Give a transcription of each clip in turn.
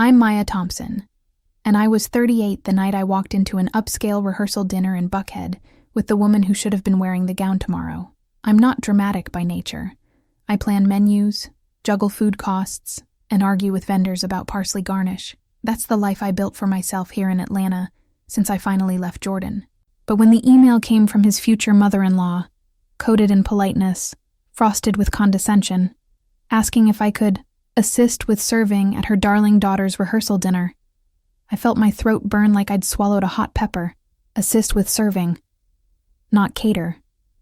I'm Maya Thompson, and I was 38 the night I walked into an upscale rehearsal dinner in Buckhead with the woman who should have been wearing the gown tomorrow. I'm not dramatic by nature. I plan menus, juggle food costs, and argue with vendors about parsley garnish. That's the life I built for myself here in Atlanta since I finally left Jordan. But when the email came from his future mother-in-law, coded in politeness, frosted with condescension, asking if I could assist with serving at her darling daughter's rehearsal dinner, I felt my throat burn like I'd swallowed a hot pepper. Assist with serving. Not cater,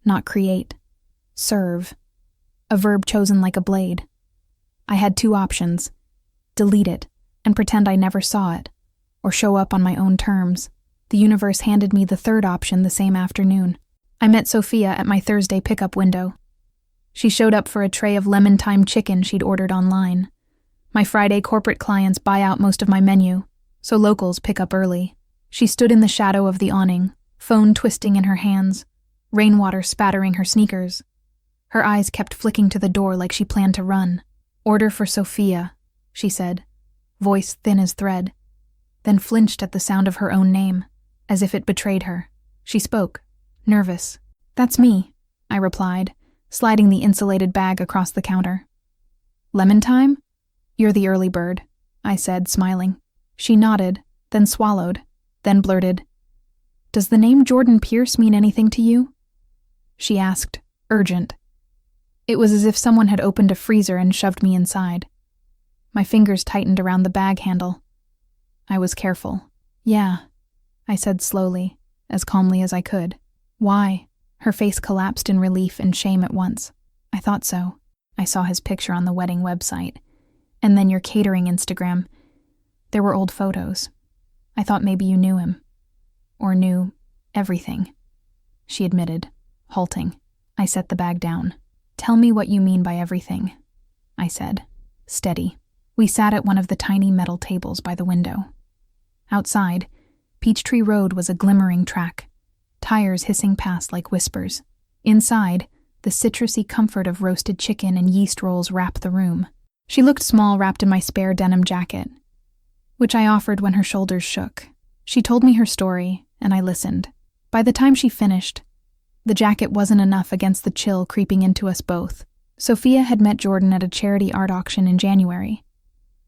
not create. Serve. A verb chosen like a blade. I had two options: delete it and pretend I never saw it, or show up on my own terms. The universe handed me the third option the same afternoon. I met Sophia at my Thursday pickup window. She showed up for a tray of lemon thyme chicken she'd ordered online. My Friday corporate clients buy out most of my menu, so locals pick up early. She stood in the shadow of the awning, phone twisting in her hands, rainwater spattering her sneakers. Her eyes kept flicking to the door like she planned to run. "Order for Sophia," she said, voice thin as thread, then flinched at the sound of her own name, as if it betrayed her. She spoke, nervous. "That's me," I replied, sliding the insulated bag across the counter. "Lemon thyme? You're the early bird," I said, smiling. She nodded, then swallowed, then blurted, "Does the name Jordan Pierce mean anything to you?" She asked, urgent. It was as if someone had opened a freezer and shoved me inside. My fingers tightened around the bag handle. I was careful. "Yeah," I said slowly, as calmly as I could. "Why?" Her face collapsed in relief and shame at once. "I thought so. I saw his picture on the wedding website. And then your catering Instagram. There were old photos. I thought maybe you knew him. Or knew everything," she admitted, halting. I set the bag down. "Tell me what you mean by everything," I said, steady. We sat at one of the tiny metal tables by the window. Outside, Peachtree Road was a glimmering track, tires hissing past like whispers. Inside, the citrusy comfort of roasted chicken and yeast rolls wrapped the room. She looked small wrapped in my spare denim jacket, which I offered when her shoulders shook. She told me her story, and I listened. By the time she finished, the jacket wasn't enough against the chill creeping into us both. Sophia had met Jordan at a charity art auction in January.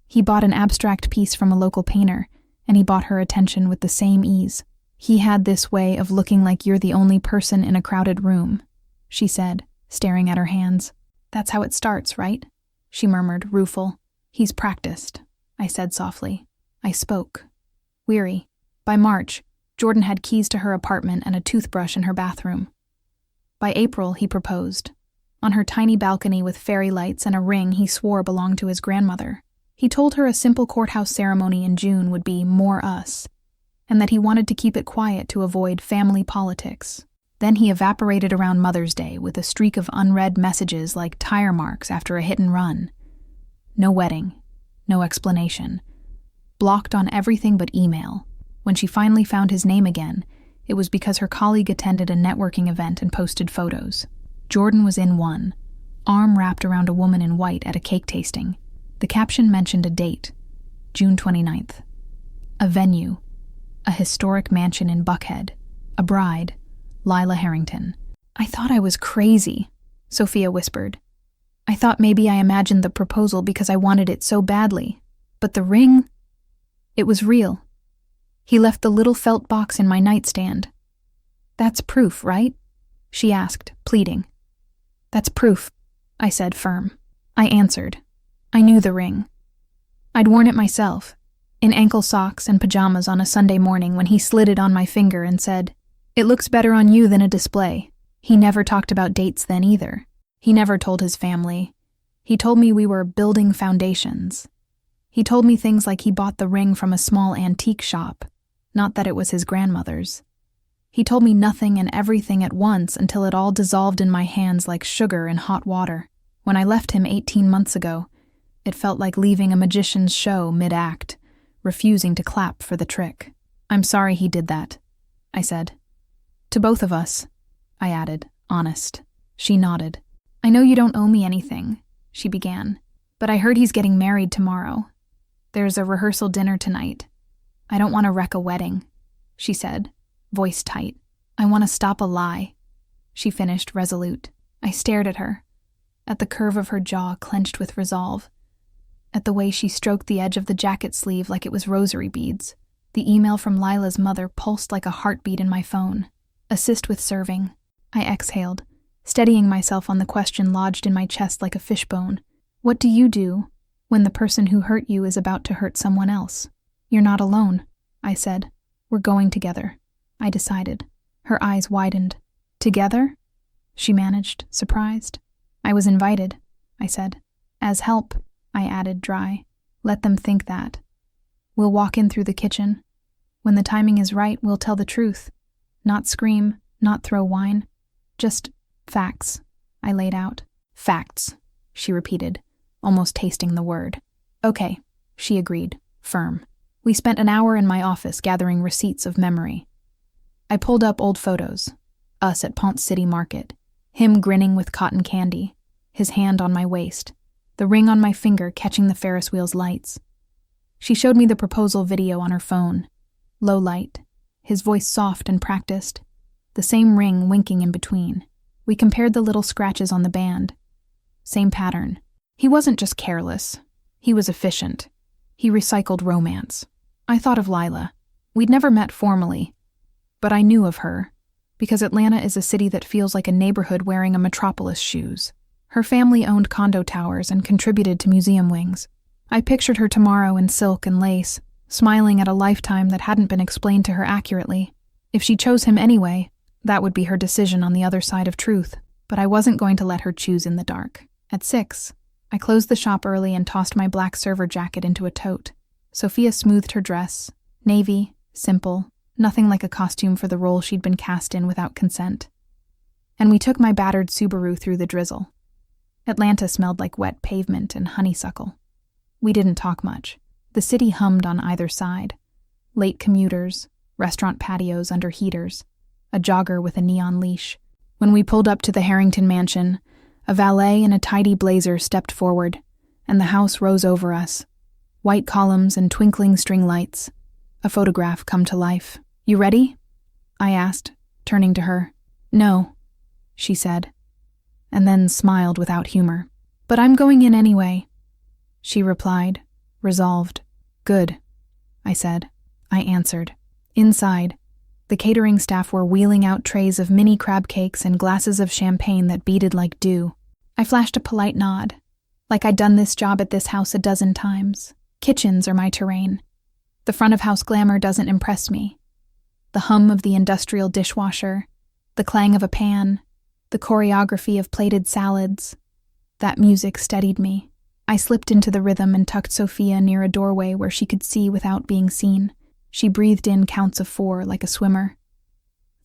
He bought an abstract piece from a local painter, and he bought her attention with the same ease. "He had this way of looking like you're the only person in a crowded room," she said, staring at her hands. "That's how it starts, right?" she murmured, rueful. "He's practiced," I said softly. I spoke, weary. By March, Jordan had keys to her apartment and a toothbrush in her bathroom. By April, he proposed. On her tiny balcony with fairy lights and a ring he swore belonged to his grandmother. He told her a simple courthouse ceremony in June would be more us, and that he wanted to keep it quiet to avoid family politics. Then he evaporated around Mother's Day with a streak of unread messages like tire marks after a hit and run. No wedding, no explanation. Blocked on everything but email. When she finally found his name again, it was because her colleague attended a networking event and posted photos. Jordan was in one, arm wrapped around a woman in white at a cake tasting. The caption mentioned a date, June 29th. A venue, a historic mansion in Buckhead. A bride, Lila Harrington. "I thought I was crazy," Sophia whispered. "I thought maybe I imagined the proposal because I wanted it so badly. But the ring? It was real. He left the little felt box in my nightstand." "That's proof, right?" she asked, pleading. "That's proof," I said, firm. I answered. I knew the ring. I'd worn it myself, in ankle socks and pajamas on a Sunday morning when he slid it on my finger and said, "It looks better on you than a display." He never talked about dates then either. He never told his family. He told me we were building foundations. He told me things like he bought the ring from a small antique shop, not that it was his grandmother's. He told me nothing and everything at once until it all dissolved in my hands like sugar in hot water. When I left him 18 months ago, it felt like leaving a magician's show mid-act, refusing to clap for the trick. "I'm sorry he did that," I said. "To both of us," I added, honest. She nodded. "I know you don't owe me anything," she began, "but I heard he's getting married tomorrow." There's a rehearsal dinner tonight. I don't want to wreck a wedding, she said, voice tight. I want to stop a lie, she finished, resolute. I stared at her, at the curve of her jaw clenched with resolve, at the way she stroked the edge of the jacket sleeve like it was rosary beads. The email from Lila's mother pulsed like a heartbeat in my phone. Assist with serving. I exhaled, steadying myself on the question lodged in my chest like a fishbone. What do you do when the person who hurt you is about to hurt someone else? You're not alone, I said. We're going together, I decided. Her eyes widened. Together? She managed, surprised. I was invited, I said. As help, I added, dry. Let them think that. We'll walk in through the kitchen. When the timing is right, we'll tell the truth. Not scream, not throw wine. Just facts, I laid out. Facts, she repeated, almost tasting the word. Okay, she agreed, firm. We spent an hour in my office gathering receipts of memory. I pulled up old photos. Us at Ponce City Market. Him grinning with cotton candy. His hand on my waist. The ring on my finger catching the Ferris wheel's lights. She showed me the proposal video on her phone. Low light. His voice soft and practiced. The same ring winking in between. We compared the little scratches on the band. Same pattern. He wasn't just careless. He was efficient. He recycled romance. I thought of Lila. We'd never met formally, but I knew of her, because Atlanta is a city that feels like a neighborhood wearing a metropolis shoes. Her family owned condo towers and contributed to museum wings. I pictured her tomorrow in silk and lace, smiling at a lifetime that hadn't been explained to her accurately. If she chose him anyway, that would be her decision on the other side of truth, but I wasn't going to let her choose in the dark. At 6, I closed the shop early and tossed my black server jacket into a tote. Sophia smoothed her dress, navy, simple, nothing like a costume for the role she'd been cast in without consent. And we took my battered Subaru through the drizzle. Atlanta smelled like wet pavement and honeysuckle. We didn't talk much. The city hummed on either side. Late commuters, restaurant patios under heaters, a jogger with a neon leash. When we pulled up to the Harrington mansion, a valet in a tidy blazer stepped forward, and the house rose over us. White columns and twinkling string lights. A photograph come to life. You ready? I asked, turning to her. No, she said, and then smiled without humor. But I'm going in anyway, she replied, resolved. Good, I said. I answered. Inside, the catering staff were wheeling out trays of mini crab cakes and glasses of champagne that beaded like dew. I flashed a polite nod, like I'd done this job at this house a dozen times. Kitchens are my terrain. The front-of-house glamour doesn't impress me. The hum of the industrial dishwasher, the clang of a pan, the choreography of plated salads. That music steadied me. I slipped into the rhythm and tucked Sophia near a doorway where she could see without being seen. She breathed in counts of 4 like a swimmer.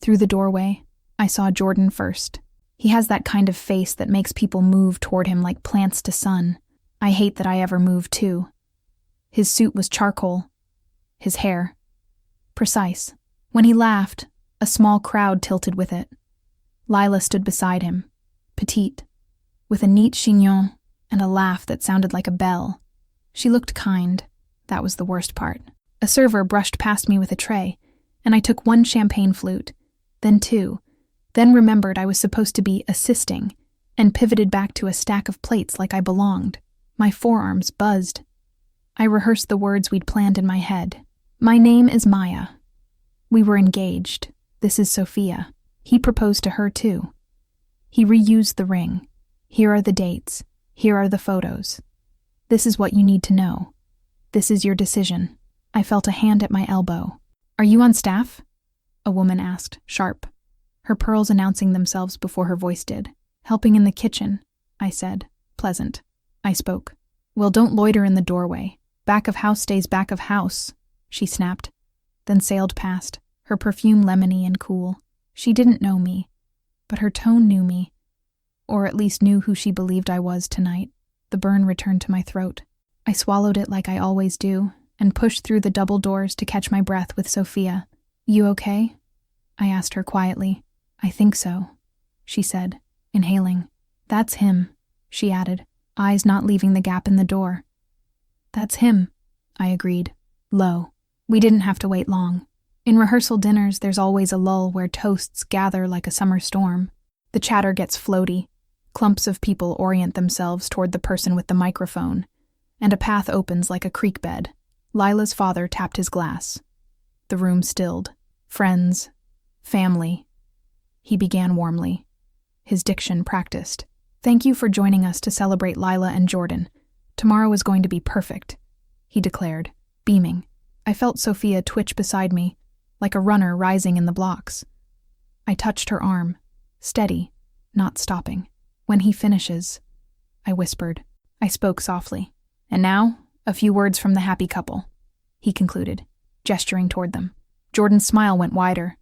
Through the doorway, I saw Jordan first. He has that kind of face that makes people move toward him like plants to sun. I hate that I ever moved too. His suit was charcoal. His hair. Precise. When he laughed, a small crowd tilted with it. Lila stood beside him, petite, with a neat chignon and a laugh that sounded like a bell. She looked kind. That was the worst part. A server brushed past me with a tray, and I took 1 champagne flute, then 2, then remembered I was supposed to be assisting, and pivoted back to a stack of plates like I belonged. My forearms buzzed. I rehearsed the words we'd planned in my head. My name is Maya. We were engaged. This is Sophia. He proposed to her too. He reused the ring. Here are the dates. Here are the photos. This is what you need to know. This is your decision. I felt a hand at my elbow. Are you on staff? A woman asked, sharp, her pearls announcing themselves before her voice did. Helping in the kitchen, I said, pleasant. I spoke. Well, don't loiter in the doorway. Back of house stays back of house, she snapped, then sailed past, her perfume lemony and cool. She didn't know me, but her tone knew me, or at least knew who she believed I was tonight. The burn returned to my throat. I swallowed it like I always do, and pushed through the double doors to catch my breath with Sophia. You okay? I asked her quietly. I think so, she said, inhaling. That's him, she added, eyes not leaving the gap in the door. That's him, I agreed. Low. We didn't have to wait long. In rehearsal dinners, there's always a lull where toasts gather like a summer storm. The chatter gets floaty. Clumps of people orient themselves toward the person with the microphone, and a path opens like a creek bed. Lila's father tapped his glass. The room stilled. Friends. Family. He began warmly. His diction practiced. Thank you for joining us to celebrate Lila and Jordan. Tomorrow is going to be perfect, he declared, beaming. I felt Sophia twitch beside me, like a runner rising in the blocks. I touched her arm, steady, not stopping. When he finishes, I whispered. I spoke softly. And now, a few words from the happy couple, he concluded, gesturing toward them. Jordan's smile went wider,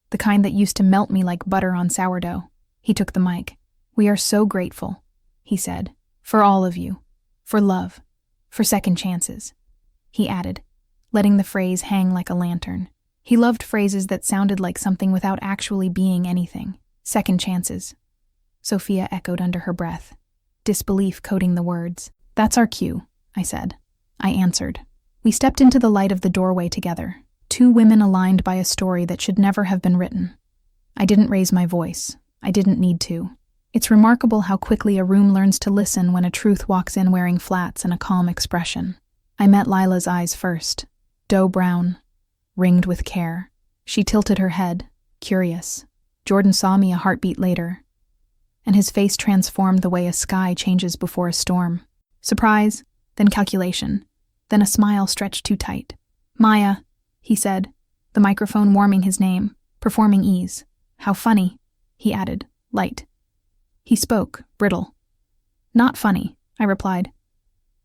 the kind that used to melt me like butter on sourdough. He took the mic. We are so grateful, he said, for all of you, for love, for second chances. He added, letting the phrase hang like a lantern. He loved phrases that sounded like something without actually being anything. Second chances. Sophia echoed under her breath, disbelief coating the words. That's our cue, I said. I answered. We stepped into the light of the doorway together, two women aligned by a story that should never have been written. I didn't raise my voice. I didn't need to. It's remarkable how quickly a room learns to listen when a truth walks in wearing flats and a calm expression. I met Lila's eyes first, doe brown, ringed with care. She tilted her head, curious. Jordan saw me a heartbeat later, and his face transformed the way a sky changes before a storm. Surprise, then calculation, then a smile stretched too tight. Maya, he said, the microphone warming his name, performing ease. How funny, he added, light. He spoke, brittle. Not funny, I replied.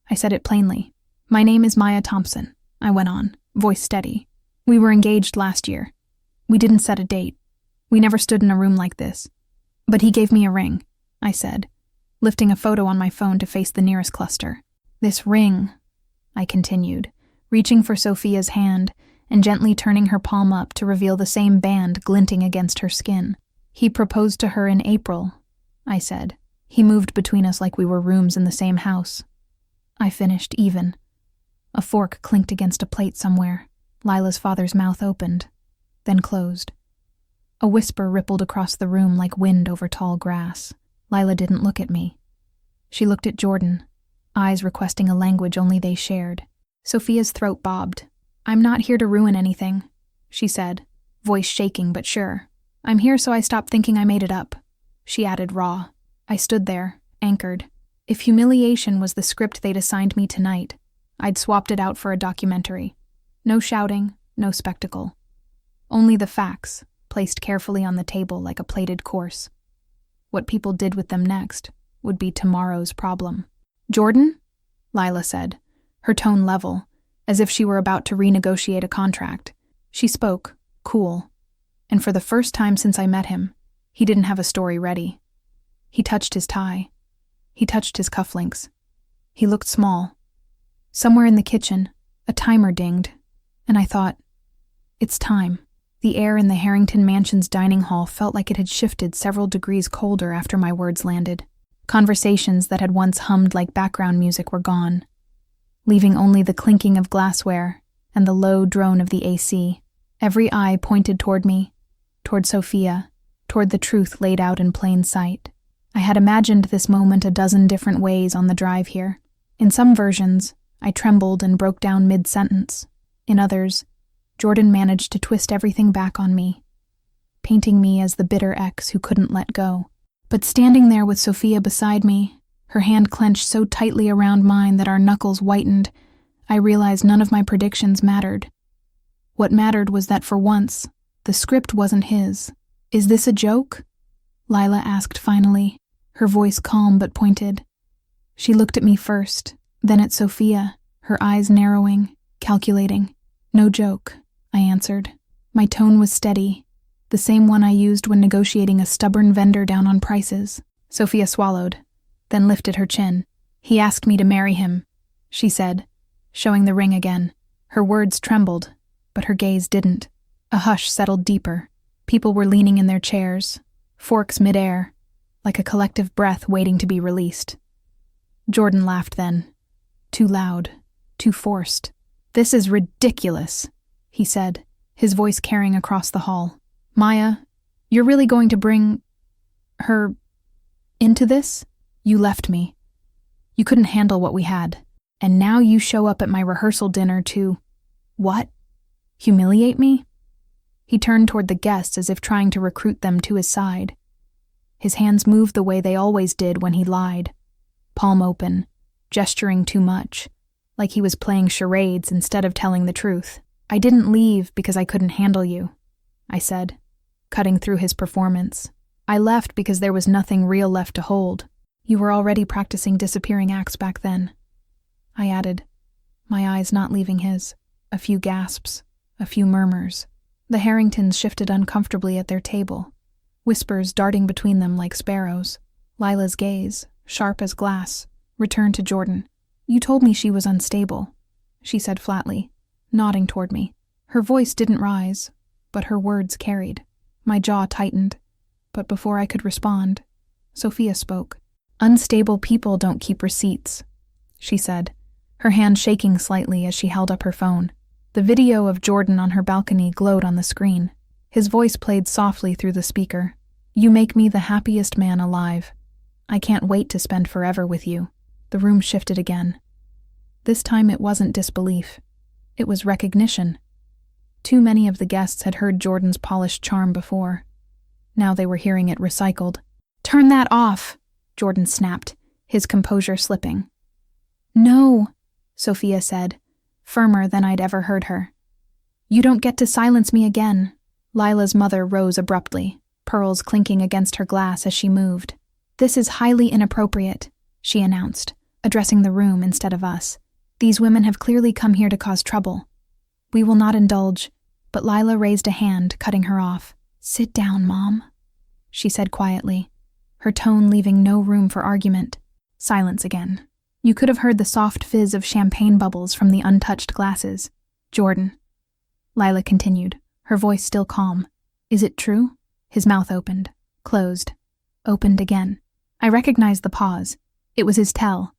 I said it plainly. My name is Maya Thompson, I went on, voice steady. We were engaged last year. We didn't set a date. We never stood in a room like this. But he gave me a ring, I said, lifting a photo on my phone to face the nearest cluster. This ring, I continued, reaching for Sophia's hand and gently turning her palm up to reveal the same band glinting against her skin. He proposed to her in April, I said. He moved between us like we were rooms in the same house. I finished even. A fork clinked against a plate somewhere. Lila's father's mouth opened, then closed. A whisper rippled across the room like wind over tall grass. Lila didn't look at me. She looked at Jordan, eyes requesting a language only they shared. Sophia's throat bobbed. I'm not here to ruin anything, she said, voice shaking but sure. I'm here so I stop thinking I made it up, she added raw. I stood there, anchored. If humiliation was the script they'd assigned me tonight, I'd swapped it out for a documentary. No shouting, no spectacle. Only the facts, placed carefully on the table like a plated course. What people did with them next would be tomorrow's problem. Jordan? Lila said, her tone level, as if she were about to renegotiate a contract. She spoke, cool, and for the first time since I met him, he didn't have a story ready. He touched his tie. He touched his cufflinks. He looked small. Somewhere in the kitchen, a timer dinged, and I thought, it's time. The air in the Harrington Mansion's dining hall felt like it had shifted several degrees colder after my words landed. Conversations that had once hummed like background music were gone, leaving only the clinking of glassware and the low drone of the AC. Every eye pointed toward me, toward Sophia, toward the truth laid out in plain sight. I had imagined this moment a dozen different ways on the drive here. In some versions, I trembled and broke down mid-sentence. In others, Jordan managed to twist everything back on me, painting me as the bitter ex who couldn't let go. But standing there with Sophia beside me, her hand clenched so tightly around mine that our knuckles whitened, I realized none of my predictions mattered. What mattered was that for once, the script wasn't his. Is this a joke? Lila asked finally, her voice calm but pointed. She looked at me first, then at Sophia, her eyes narrowing, calculating. No joke, I answered. My tone was steady, the same one I used when negotiating a stubborn vendor down on prices. Sophia swallowed, then lifted her chin. He asked me to marry him, she said, showing the ring again. Her words trembled, but her gaze didn't. A hush settled deeper. People were leaning in their chairs, forks midair, like a collective breath waiting to be released. Jordan laughed then. Too loud, too forced. "This is ridiculous," he said, his voice carrying across the hall. "Maya, you're really going to bring her into this? You left me. You couldn't handle what we had. And now you show up at my rehearsal dinner to, what? Humiliate me?" He turned toward the guests as if trying to recruit them to his side. His hands moved the way they always did when he lied, palm open, gesturing too much, like he was playing charades instead of telling the truth. "I didn't leave because I couldn't handle you," I said, cutting through his performance. "I left because there was nothing real left to hold. You were already practicing disappearing acts back then," I added, my eyes not leaving his. A few gasps, a few murmurs. The Harringtons shifted uncomfortably at their table, whispers darting between them like sparrows. Lila's gaze, sharp as glass, returned to Jordan. "You told me she was unstable," she said flatly, nodding toward me. Her voice didn't rise, but her words carried. My jaw tightened, but before I could respond, Sophia spoke. "Unstable people don't keep receipts," she said, her hand shaking slightly as she held up her phone. The video of Jordan on her balcony glowed on the screen. His voice played softly through the speaker. "You make me the happiest man alive. I can't wait to spend forever with you." The room shifted again. This time it wasn't disbelief. It was recognition. Too many of the guests had heard Jordan's polished charm before. Now they were hearing it recycled. "Turn that off," Jordan snapped, his composure slipping. "No," Sophia said, firmer than I'd ever heard her. "You don't get to silence me again." Lila's mother rose abruptly, pearls clinking against her glass as she moved. "This is highly inappropriate," she announced, addressing the room instead of us. "These women have clearly come here to cause trouble. We will not indulge," but Lila raised a hand, cutting her off. "Sit down, Mom," she said quietly, her tone leaving no room for argument. Silence again. You could have heard the soft fizz of champagne bubbles from the untouched glasses. "Jordan," Lila continued, her voice still calm. "Is it true?" His mouth opened, closed, opened again. I recognized the pause. It was his tell.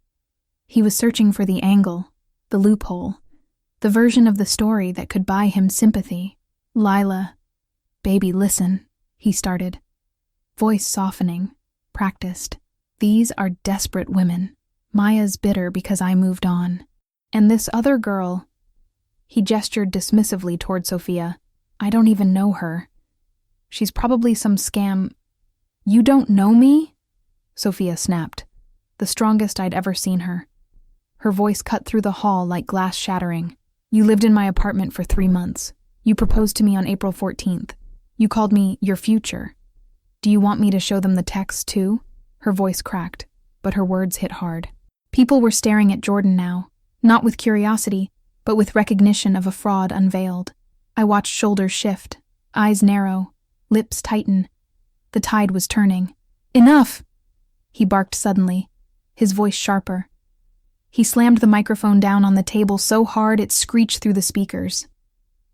He was searching for the angle, the loophole, the version of the story that could buy him sympathy. "Lila, baby, listen," he started, voice softening, practiced. "These are desperate women. Maya's bitter because I moved on. And this other girl," he gestured dismissively toward Sophia, "I don't even know her. She's probably some scam." "You don't know me?" Sophia snapped, the strongest I'd ever seen her. Her voice cut through the hall like glass shattering. "You lived in my apartment for 3 months. You proposed to me on April 14th. You called me your future. Do you want me to show them the text too?" Her voice cracked, but her words hit hard. People were staring at Jordan now, not with curiosity, but with recognition of a fraud unveiled. I watched shoulders shift, eyes narrow, lips tighten. The tide was turning. "Enough!" he barked suddenly, his voice sharper. He slammed the microphone down on the table so hard it screeched through the speakers.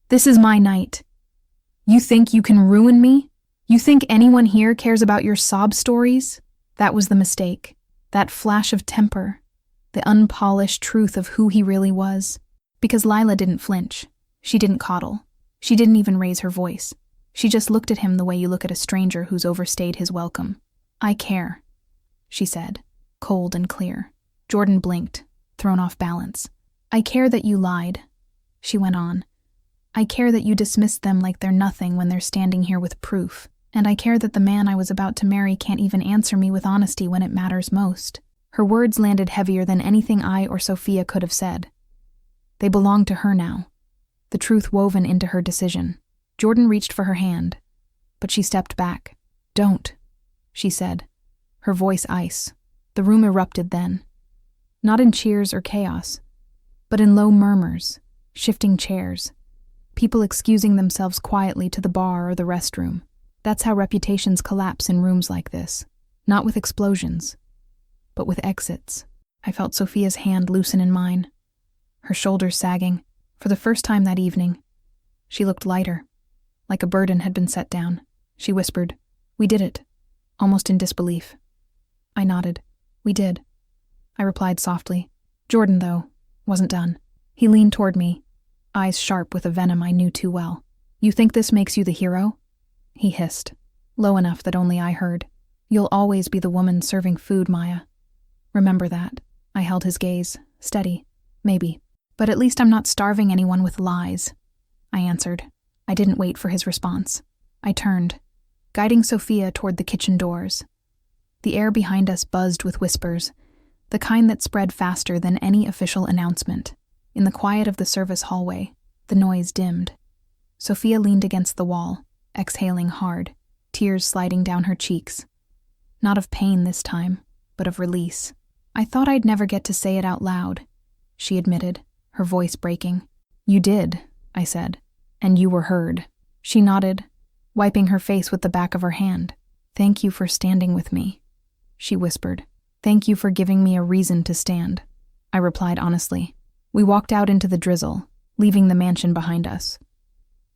"This is my night. You think you can ruin me? You think anyone here cares about your sob stories?" That was the mistake. That flash of temper. The unpolished truth of who he really was. Because Lila didn't flinch. She didn't coddle. She didn't even raise her voice. She just looked at him the way you look at a stranger who's overstayed his welcome. "I care," she said, cold and clear. Jordan blinked, thrown off balance. "I care that you lied," she went on. "I care that you dismissed them like they're nothing when they're standing here with proof. And I care that the man I was about to marry can't even answer me with honesty when it matters most." Her words landed heavier than anything I or Sophia could have said. They belonged to her now, the truth woven into her decision. Jordan reached for her hand, but she stepped back. "Don't," she said, her voice ice. The room erupted then. Not in cheers or chaos, but in low murmurs, shifting chairs, people excusing themselves quietly to the bar or the restroom. That's how reputations collapse in rooms like this. Not with explosions, but with exits. I felt Sophia's hand loosen in mine, her shoulders sagging. For the first time that evening, she looked lighter, like a burden had been set down. She whispered, "We did it," almost in disbelief. I nodded. "We did," I replied softly. Jordan, though, wasn't done. He leaned toward me, eyes sharp with a venom I knew too well. "You think this makes you the hero?" he hissed, low enough that only I heard. "You'll always be the woman serving food, Maya. Remember that." I held his gaze, steady. "Maybe. But at least I'm not starving anyone with lies," I answered. I didn't wait for his response. I turned, guiding Sophia toward the kitchen doors. The air behind us buzzed with whispers, the kind that spread faster than any official announcement. In the quiet of the service hallway, the noise dimmed. Sophia leaned against the wall, exhaling hard, tears sliding down her cheeks. Not of pain this time, but of release. "I thought I'd never get to say it out loud," she admitted, her voice breaking. "You did," I said, "and you were heard." She nodded, wiping her face with the back of her hand. "Thank you for standing with me," she whispered. "Thank you for giving me a reason to stand," I replied honestly. We walked out into the drizzle, leaving the mansion behind us.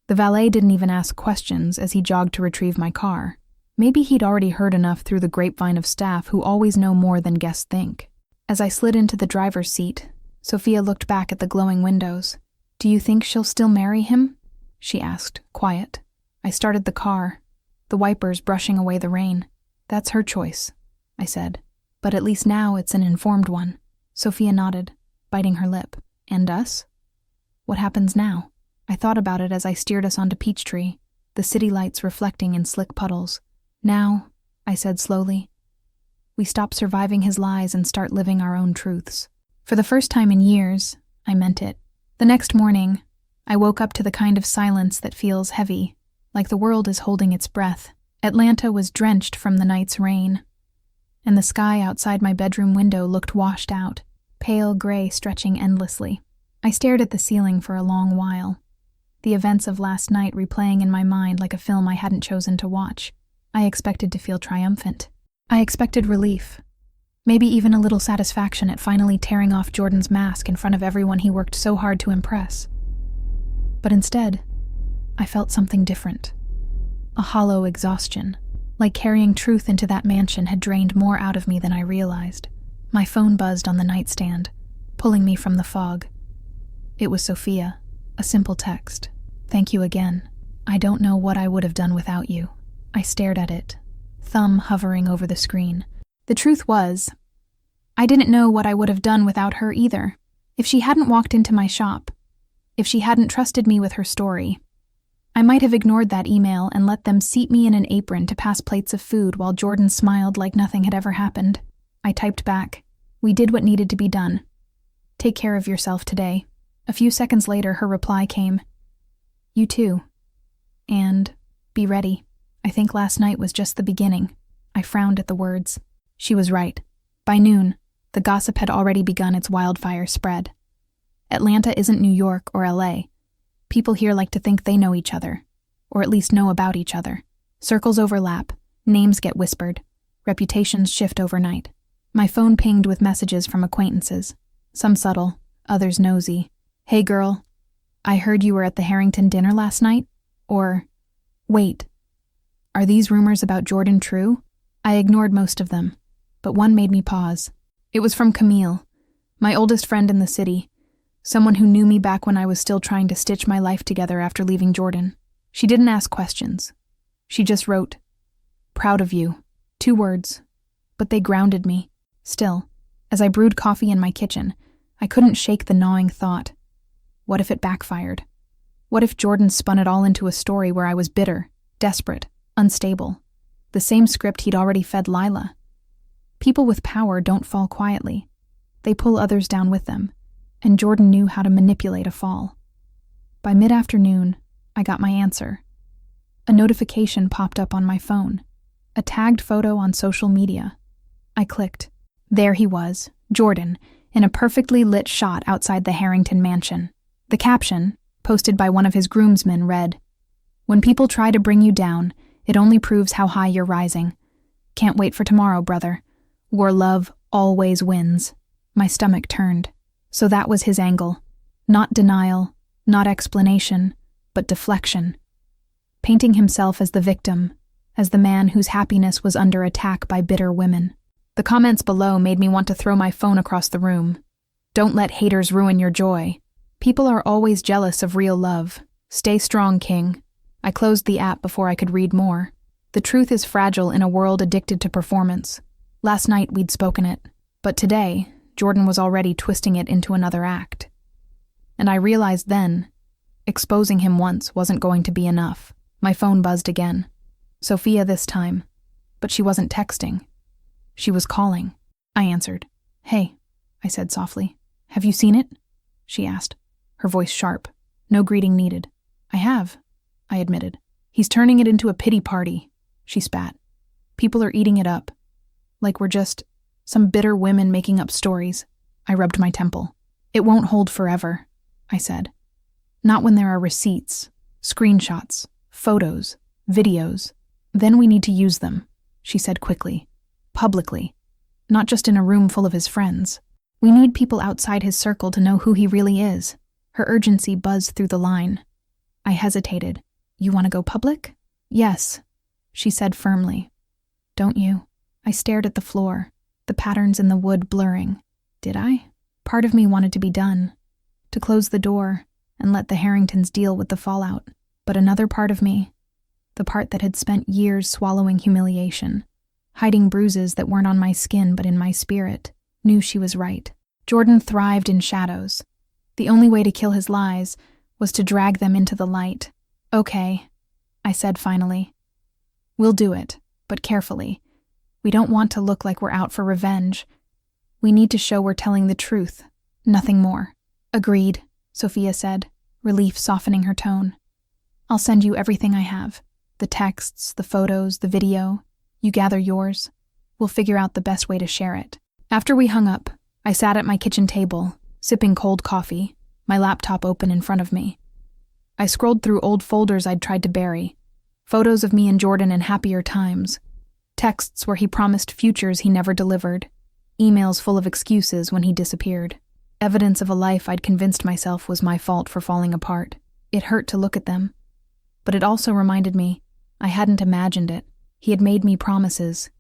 The valet didn't even ask questions as he jogged to retrieve my car. Maybe he'd already heard enough through the grapevine of staff who always know more than guests think. As I slid into the driver's seat, Sophia looked back at the glowing windows. "Do you think she'll still marry him?" she asked, quiet. I started the car, the wipers brushing away the rain. "That's her choice," I said. "But at least now it's an informed one." Sophia nodded, biting her lip. "And us? What happens now?" I thought about it as I steered us onto Peachtree, the city lights reflecting in slick puddles. "Now," I said slowly, "we stop surviving his lies and start living our own truths." For the first time in years, I meant it. The next morning, I woke up to the kind of silence that feels heavy, like the world is holding its breath. Atlanta was drenched from the night's rain, and the sky outside my bedroom window looked washed out, pale gray stretching endlessly. I stared at the ceiling for a long while, the events of last night replaying in my mind like a film I hadn't chosen to watch. I expected to feel triumphant. I expected relief, maybe even a little satisfaction at finally tearing off Jordan's mask in front of everyone he worked so hard to impress. But instead, I felt something different. A hollow exhaustion, like carrying truth into that mansion had drained more out of me than I realized. My phone buzzed on the nightstand, pulling me from the fog. It was Sophia, a simple text. "Thank you again. I don't know what I would have done without you." I stared at it, thumb hovering over the screen. The truth was, I didn't know what I would have done without her either. If she hadn't walked into my shop, if she hadn't trusted me with her story, I might have ignored that email and let them seat me in an apron to pass plates of food while Jordan smiled like nothing had ever happened. I typed back, "We did what needed to be done. Take care of yourself today." A few seconds later, her reply came, "You too. And be ready. I think last night was just the beginning." I frowned at the words. She was right. By noon, the gossip had already begun its wildfire spread. Atlanta isn't New York or LA. People here like to think they know each other, or at least know about each other. Circles overlap, names get whispered, reputations shift overnight. My phone pinged with messages from acquaintances, some subtle, others nosy. "Hey girl, I heard you were at the Harrington dinner last night," or, "Wait, are these rumors about Jordan true?" I ignored most of them, but one made me pause. It was from Camille, my oldest friend in the city, someone who knew me back when I was still trying to stitch my life together after leaving Jordan. She didn't ask questions. She just wrote, "Proud of you." 2 words, but they grounded me. Still, as I brewed coffee in my kitchen, I couldn't shake the gnawing thought. What if it backfired? What if Jordan spun it all into a story where I was bitter, desperate, unstable? The same script he'd already fed Lila. People with power don't fall quietly. They pull others down with them, and Jordan knew how to manipulate a fall. By mid-afternoon, I got my answer. A notification popped up on my phone, a tagged photo on social media. I clicked. There he was, Jordan, in a perfectly lit shot outside the Harrington mansion. The caption, posted by one of his groomsmen, read, "When people try to bring you down, it only proves how high you're rising. Can't wait for tomorrow, brother. War love always wins." My stomach turned. So that was his angle. Not denial, not explanation, but deflection. Painting himself as the victim, as the man whose happiness was under attack by bitter women. The comments below made me want to throw my phone across the room. "Don't let haters ruin your joy." People are always jealous of real love. Stay strong, King. I closed the app before I could read more. The truth is fragile in a world addicted to performance. Last night we'd spoken it, but today, Jordan was already twisting it into another act. And I realized then, exposing him once wasn't going to be enough. My phone buzzed again. Sophia this time, but she wasn't texting. She was calling. I answered. "Hey," I said softly. "Have you seen it?" she asked, her voice sharp. No greeting needed. "I have," I admitted. "He's turning it into a pity party," she spat. "People are eating it up. Like we're just some bitter women making up stories." I rubbed my temple. "It won't hold forever," I said. "Not when there are receipts, screenshots, photos, videos. Then we need to use them," she said quickly. "Publicly. Not just in a room full of his friends. We need people outside his circle to know who he really is." Her urgency buzzed through the line. I hesitated. "You want to go public?" "Yes," she said firmly. "Don't you?" I stared at the floor, the patterns in the wood blurring. Did I? Part of me wanted to be done, to close the door and let the Harringtons deal with the fallout. But another part of me, the part that had spent years swallowing humiliation, hiding bruises that weren't on my skin but in my spirit, knew she was right. Jordan thrived in shadows. The only way to kill his lies was to drag them into the light. "Okay," I said finally. "We'll do it, but carefully. We don't want to look like we're out for revenge. We need to show we're telling the truth, nothing more." "Agreed," Sophia said, relief softening her tone. "I'll send you everything I have. The texts, the photos, the video. You gather yours. We'll figure out the best way to share it." After we hung up, I sat at my kitchen table, sipping cold coffee, my laptop open in front of me. I scrolled through old folders I'd tried to bury, photos of me and Jordan in happier times, texts where he promised futures he never delivered, emails full of excuses when he disappeared, evidence of a life I'd convinced myself was my fault for falling apart. It hurt to look at them, but it also reminded me I hadn't imagined it. He had made me promises.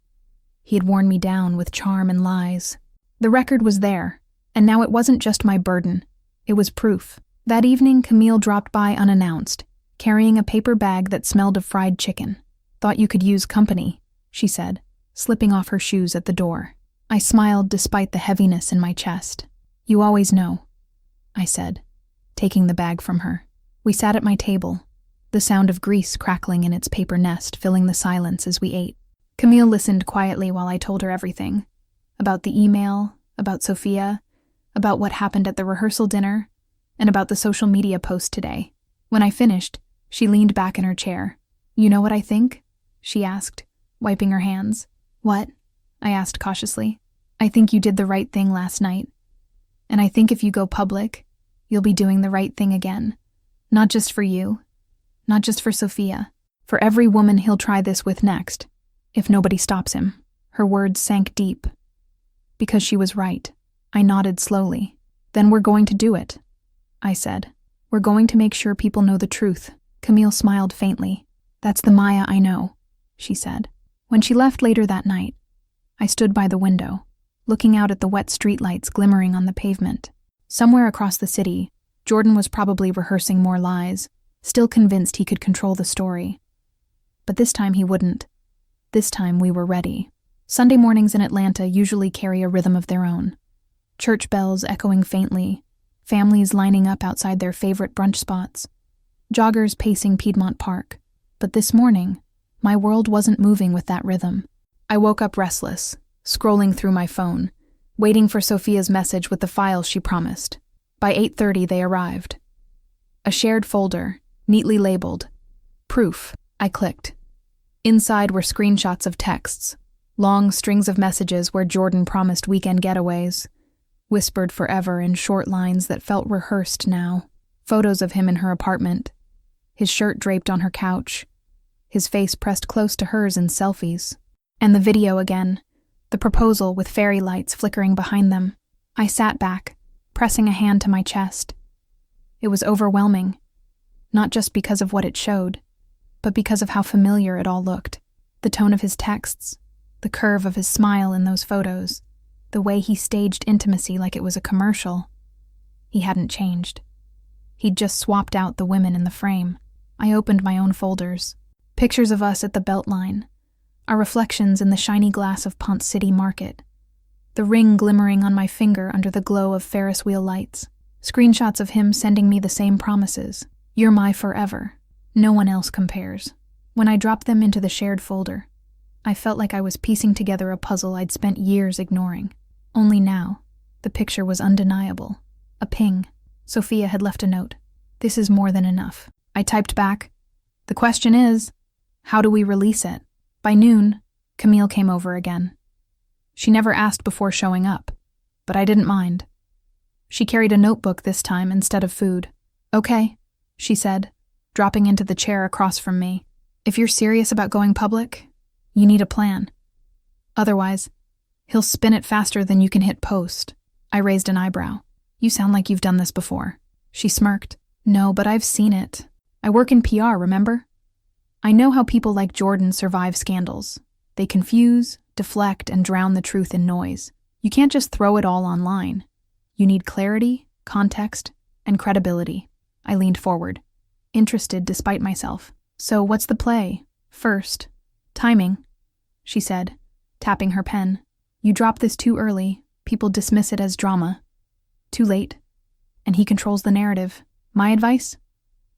He had worn me down with charm and lies. The record was there, and now it wasn't just my burden. It was proof. That evening, Camille dropped by unannounced, carrying a paper bag that smelled of fried chicken. "Thought you could use company," she said, slipping off her shoes at the door. I smiled despite the heaviness in my chest. "You always know," I said, taking the bag from her. We sat at my table, the sound of grease crackling in its paper nest filling the silence as we ate. Camille listened quietly while I told her everything. About the email, about Sophia, about what happened at the rehearsal dinner, and about the social media post today. When I finished, she leaned back in her chair. "You know what I think?" she asked, wiping her hands. "What?" I asked cautiously. "I think you did the right thing last night. And I think if you go public, you'll be doing the right thing again. Not just for you, not just for Sophia, for every woman he'll try this with next, if nobody stops him." Her words sank deep. Because she was right. I nodded slowly. "Then we're going to do it," I said. "We're going to make sure people know the truth." Camille smiled faintly. "That's the Maya I know," she said. When she left later that night, I stood by the window, looking out at the wet streetlights glimmering on the pavement. Somewhere across the city, Jordan was probably rehearsing more lies, still convinced he could control the story. But this time he wouldn't. This time we were ready. Sunday mornings in Atlanta usually carry a rhythm of their own. Church bells echoing faintly, families lining up outside their favorite brunch spots, joggers pacing Piedmont Park. But this morning, my world wasn't moving with that rhythm. I woke up restless, scrolling through my phone, waiting for Sophia's message with the files she promised. By 8:30 they arrived. A shared folder, neatly labeled. Proof. I clicked. Inside were screenshots of texts, long strings of messages where Jordan promised weekend getaways, whispered forever in short lines that felt rehearsed now. Photos of him in her apartment, his shirt draped on her couch, his face pressed close to hers in selfies. And the video again, the proposal with fairy lights flickering behind them. I sat back, pressing a hand to my chest. It was overwhelming, not just because of what it showed, but because of how familiar it all looked. The tone of his texts, the curve of his smile in those photos, the way he staged intimacy like it was a commercial. He hadn't changed. He'd just swapped out the women in the frame. I opened my own folders. Pictures of us at the Beltline. Our reflections in the shiny glass of Ponce City Market. The ring glimmering on my finger under the glow of Ferris wheel lights. Screenshots of him sending me the same promises. You're my forever. No one else compares. When I dropped them into the shared folder, I felt like I was piecing together a puzzle I'd spent years ignoring. Only now, the picture was undeniable. A ping. Sophia had left a note. This is more than enough. I typed back, the question is, how do we release it? By noon, Camille came over again. She never asked before showing up, but I didn't mind. She carried a notebook this time instead of food. Okay, she said, dropping into the chair across from me. If you're serious about going public, you need a plan. Otherwise, he'll spin it faster than you can hit post. I raised an eyebrow. You sound like you've done this before. She smirked. No, but I've seen it. I work in PR, remember? I know how people like Jordan survive scandals. They confuse, deflect, and drown the truth in noise. You can't just throw it all online. You need clarity, context, and credibility. I leaned forward, interested despite myself. So what's the play? First, timing, she said, tapping her pen. You drop this too early, people dismiss it as drama. Too late, and he controls the narrative. My advice?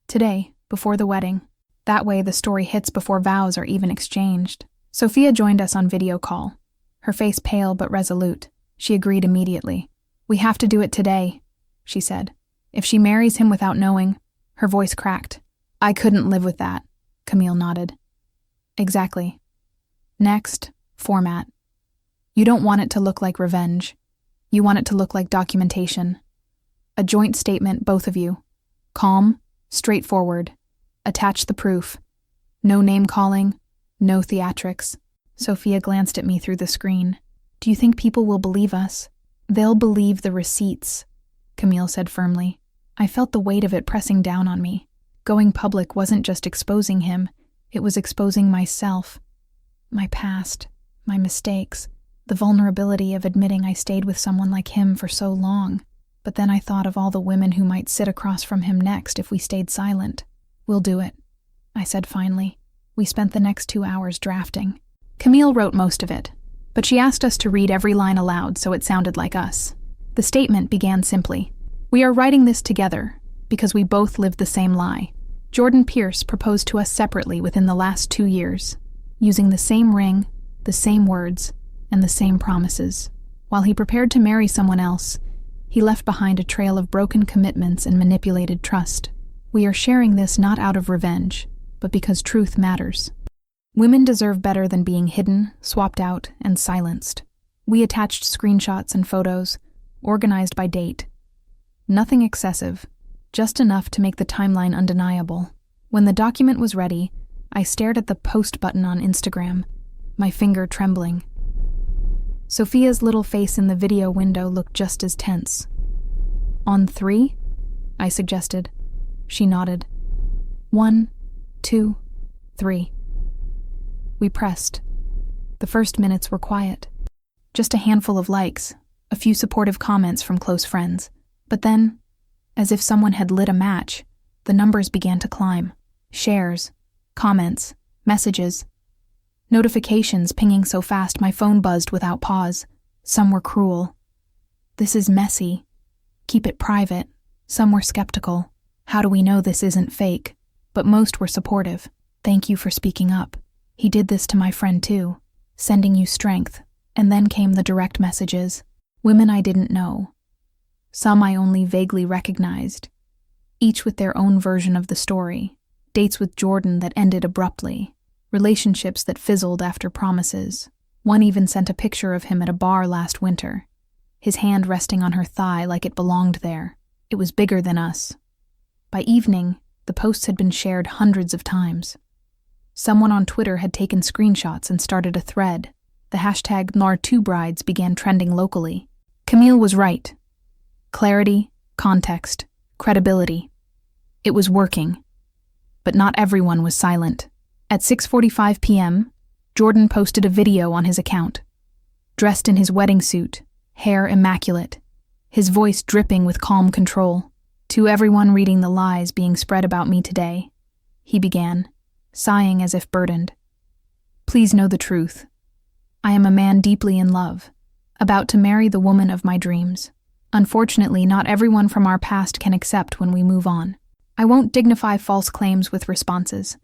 Today, before the wedding. That way the story hits before vows are even exchanged. Sophia joined us on video call, her face pale but resolute. She agreed immediately. We have to do it today, she said. If she marries him without knowing, her voice cracked. I couldn't live with that, Camille nodded. Exactly. Next, format. You don't want it to look like revenge. You want it to look like documentation. A joint statement, both of you. Calm, straightforward. Attach the proof. No name-calling, no theatrics. Sophia glanced at me through the screen. Do you think people will believe us? They'll believe the receipts, Camille said firmly. I felt the weight of it pressing down on me. Going public wasn't just exposing him, it was exposing myself. My past, my mistakes, the vulnerability of admitting I stayed with someone like him for so long. But then I thought of all the women who might sit across from him next if we stayed silent. We'll do it, I said finally. We spent the next 2 hours drafting. Camille wrote most of it, but she asked us to read every line aloud so it sounded like us. The statement began simply. We are writing this together because we both lived the same lie. Jordan Pierce proposed to us separately within the last 2 years, using the same ring, the same words, and the same promises. While he prepared to marry someone else, he left behind a trail of broken commitments and manipulated trust. We are sharing this not out of revenge, but because truth matters. Women deserve better than being hidden, swapped out, and silenced. We attached screenshots and photos, organized by date. Nothing excessive, just enough to make the timeline undeniable. When the document was ready, I stared at the post button on Instagram, my finger trembling. Sophia's little face in the video window looked just as tense. On 3? I suggested. She nodded. 1, 2, 3. We pressed. The first minutes were quiet. Just a handful of likes, a few supportive comments from close friends. But then, as if someone had lit a match, the numbers began to climb. Shares, comments, messages. Notifications pinging so fast my phone buzzed without pause. Some were cruel. This is messy. Keep it private. Some were skeptical. How do we know this isn't fake? But most were supportive. Thank you for speaking up. He did this to my friend too, sending you strength. And then came the direct messages. Women I didn't know. Some I only vaguely recognized. Each with their own version of the story. Dates with Jordan that ended abruptly. Relationships that fizzled after promises. One even sent a picture of him at a bar last winter. His hand resting on her thigh like it belonged there. It was bigger than us. By evening, the posts had been shared hundreds of times. Someone on Twitter had taken screenshots and started a thread. The hashtag #NAR2Brides began trending locally. Camille was right. Clarity, context, credibility. It was working. But not everyone was silent. At 6:45 p.m., Jordan posted a video on his account. Dressed in his wedding suit, hair immaculate, his voice dripping with calm control. To everyone reading the lies being spread about me today, he began, sighing as if burdened. Please know the truth. I am a man deeply in love, about to marry the woman of my dreams. Unfortunately, not everyone from our past can accept when we move on. I won't dignify false claims with responses.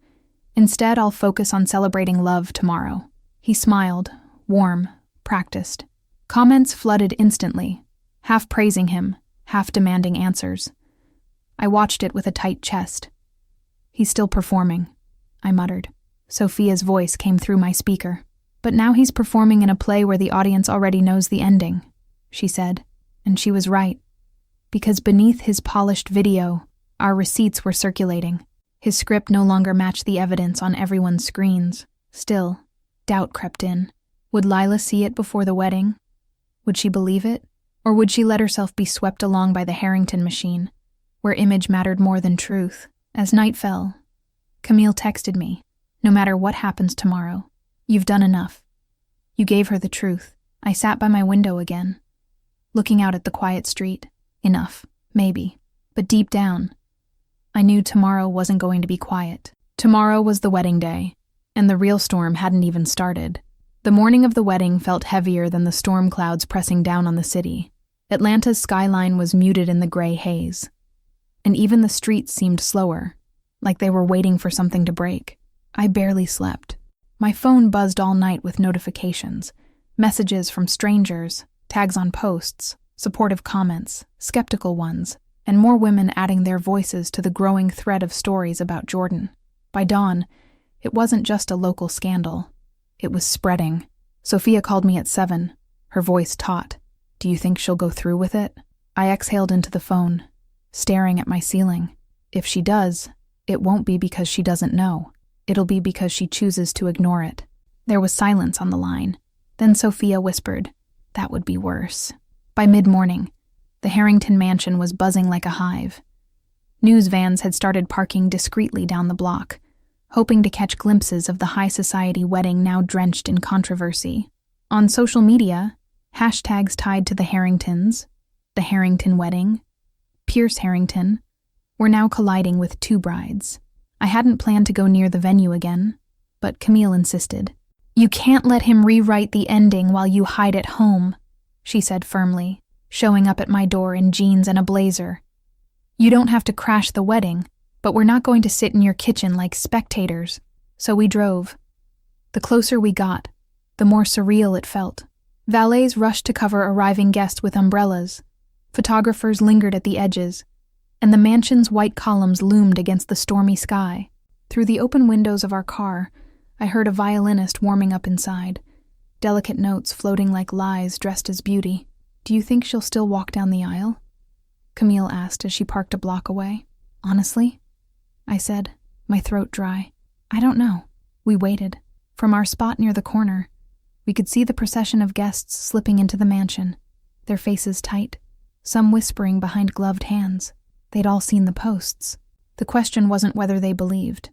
Instead, I'll focus on celebrating love tomorrow. He smiled, warm, practiced. Comments flooded instantly, half praising him, half demanding answers. I watched it with a tight chest. He's still performing, I muttered. Sophia's voice came through my speaker. But now he's performing in a play where the audience already knows the ending, she said. And she was right. Because beneath his polished video, our receipts were circulating. His script no longer matched the evidence on everyone's screens. Still, doubt crept in. Would Lila see it before the wedding? Would she believe it? Or would she let herself be swept along by the Harrington machine, where image mattered more than truth? As night fell, Camille texted me, "No matter what happens tomorrow, you've done enough." You gave her the truth. I sat by my window again, looking out at the quiet street. Enough, maybe. But deep down, I knew tomorrow wasn't going to be quiet. Tomorrow was the wedding day, and the real storm hadn't even started. The morning of the wedding felt heavier than the storm clouds pressing down on the city. Atlanta's skyline was muted in the gray haze, and even the streets seemed slower, like they were waiting for something to break. I barely slept. My phone buzzed all night with notifications, messages from strangers, tags on posts, supportive comments, skeptical ones, and more women adding their voices to the growing thread of stories about Jordan. By dawn, it wasn't just a local scandal. It was spreading. Sophia called me at 7, her voice taut. "Do you think she'll go through with it?" I exhaled into the phone, staring at my ceiling. If she does, it won't be because she doesn't know. It'll be because she chooses to ignore it. There was silence on the line. Then Sophia whispered, "That would be worse." By mid-morning, the Harrington mansion was buzzing like a hive. News vans had started parking discreetly down the block, hoping to catch glimpses of the high society wedding now drenched in controversy. On social media, hashtags tied to the Harringtons, the Harrington wedding, Pierce Harrington, were now colliding with two brides. I hadn't planned to go near the venue again, but Camille insisted. "You can't let him rewrite the ending while you hide at home," she said firmly, showing up at my door in jeans and a blazer. "You don't have to crash the wedding, but we're not going to sit in your kitchen like spectators." So we drove. The closer we got, the more surreal it felt. Valets rushed to cover arriving guests with umbrellas. Photographers lingered at the edges, and the mansion's white columns loomed against the stormy sky. Through the open windows of our car, I heard a violinist warming up inside, delicate notes floating like lies dressed as beauty. "Do you think she'll still walk down the aisle?" Camille asked as she parked a block away. "Honestly," I said, my throat dry, "I don't know." We waited. From our spot near the corner, we could see the procession of guests slipping into the mansion, their faces tight, some whispering behind gloved hands. They'd all seen the posts. The question wasn't whether they believed.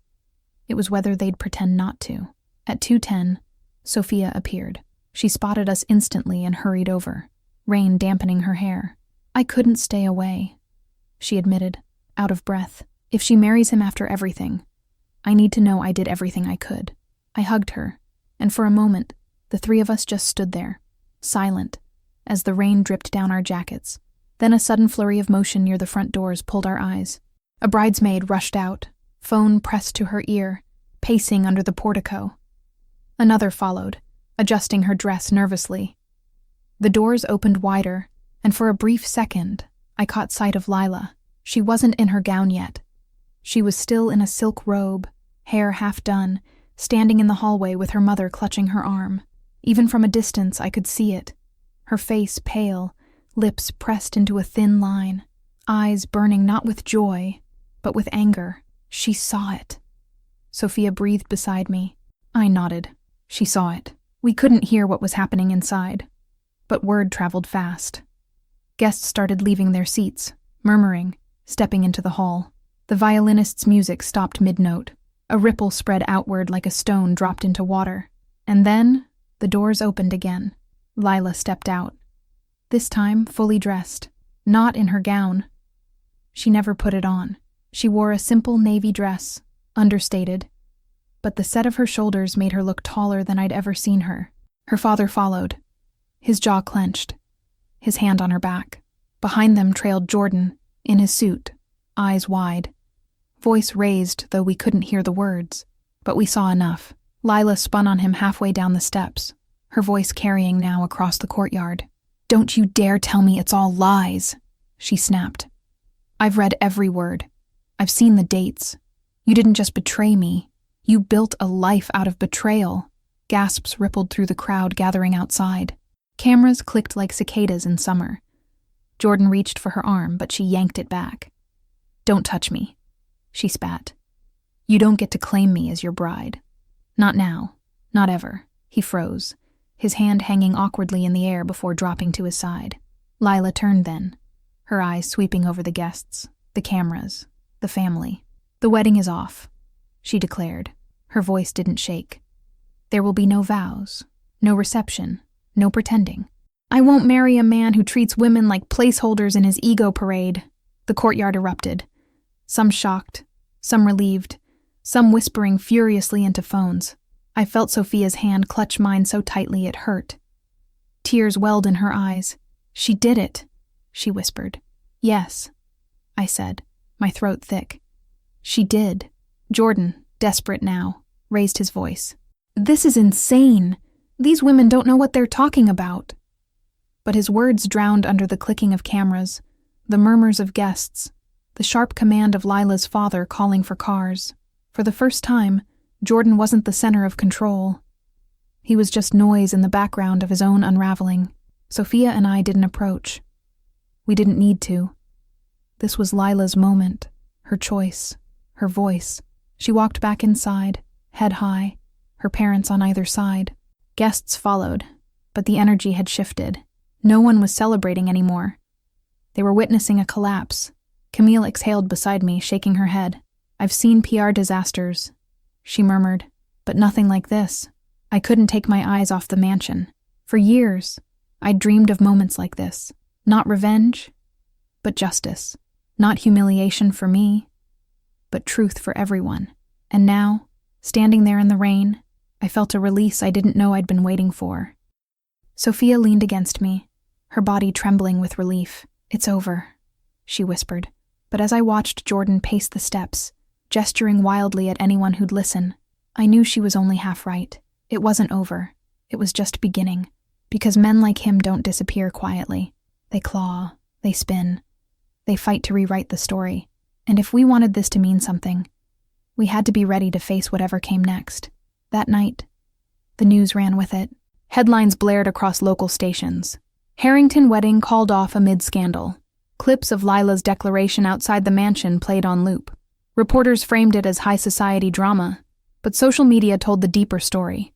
It was whether they'd pretend not to. At 2:10, Sophia appeared. She spotted us instantly and hurried over, rain dampening her hair. "I couldn't stay away," she admitted, out of breath. "If she marries him after everything, I need to know I did everything I could." I hugged her, and for a moment, the three of us just stood there, silent, as the rain dripped down our jackets. Then a sudden flurry of motion near the front doors pulled our eyes. A bridesmaid rushed out, phone pressed to her ear, pacing under the portico. Another followed, adjusting her dress nervously. The doors opened wider, and for a brief second, I caught sight of Lila. She wasn't in her gown yet. She was still in a silk robe, hair half done, standing in the hallway with her mother clutching her arm. Even from a distance, I could see it. Her face pale, lips pressed into a thin line, eyes burning not with joy, but with anger. She saw it. Sophia breathed beside me. I nodded. She saw it. We couldn't hear what was happening inside, but word traveled fast. Guests started leaving their seats, murmuring, stepping into the hall. The violinist's music stopped mid-note. A ripple spread outward like a stone dropped into water. And then, the doors opened again. Lila stepped out. This time fully dressed, not in her gown. She never put it on. She wore a simple navy dress, understated, but the set of her shoulders made her look taller than I'd ever seen her. Her father followed, his jaw clenched, his hand on her back. Behind them trailed Jordan, in his suit, eyes wide. Voice raised, though we couldn't hear the words. But we saw enough. Lila spun on him halfway down the steps, her voice carrying now across the courtyard. "Don't you dare tell me it's all lies," she snapped. "I've read every word. I've seen the dates. You didn't just betray me. You built a life out of betrayal." Gasps rippled through the crowd gathering outside. Cameras clicked like cicadas in summer. Jordan reached for her arm, but she yanked it back. "Don't touch me," she spat. "You don't get to claim me as your bride. Not now. Not ever." He froze, his hand hanging awkwardly in the air before dropping to his side. Lila turned then, her eyes sweeping over the guests, the cameras, the family. "The wedding is off," she declared. Her voice didn't shake. "There will be no vows, no reception, no pretending. I won't marry a man who treats women like placeholders in his ego parade." The courtyard erupted, some shocked, some relieved, some whispering furiously into phones. I felt Sophia's hand clutch mine so tightly it hurt. Tears welled in her eyes. "She did it," she whispered. "Yes," I said, my throat thick. "She did." Jordan, desperate now, raised his voice. "This is insane. These women don't know what they're talking about." But his words drowned under the clicking of cameras, the murmurs of guests, the sharp command of Lila's father calling for cars. For the first time, Jordan wasn't the center of control. He was just noise in the background of his own unraveling. Sophia and I didn't approach. We didn't need to. This was Lila's moment, her choice, her voice. She walked back inside, head high, her parents on either side. Guests followed, but the energy had shifted. No one was celebrating anymore. They were witnessing a collapse. Camille exhaled beside me, shaking her head. "I've seen PR disasters," she murmured, "but nothing like this." I couldn't take my eyes off the mansion. For years, I'd dreamed of moments like this. Not revenge, but justice. Not humiliation for me, but truth for everyone. And now, standing there in the rain, I felt a release I didn't know I'd been waiting for. Sophia leaned against me, her body trembling with relief. "It's over," she whispered. But as I watched Jordan pace the steps, gesturing wildly at anyone who'd listen, I knew she was only half right. It wasn't over. It was just beginning. Because men like him don't disappear quietly. They claw, they spin, they fight to rewrite the story. And if we wanted this to mean something, we had to be ready to face whatever came next. That night, the news ran with it. Headlines blared across local stations. Harrington wedding called off amid scandal. Clips of Lila's declaration outside the mansion played on loop. Reporters framed it as high society drama, but social media told the deeper story.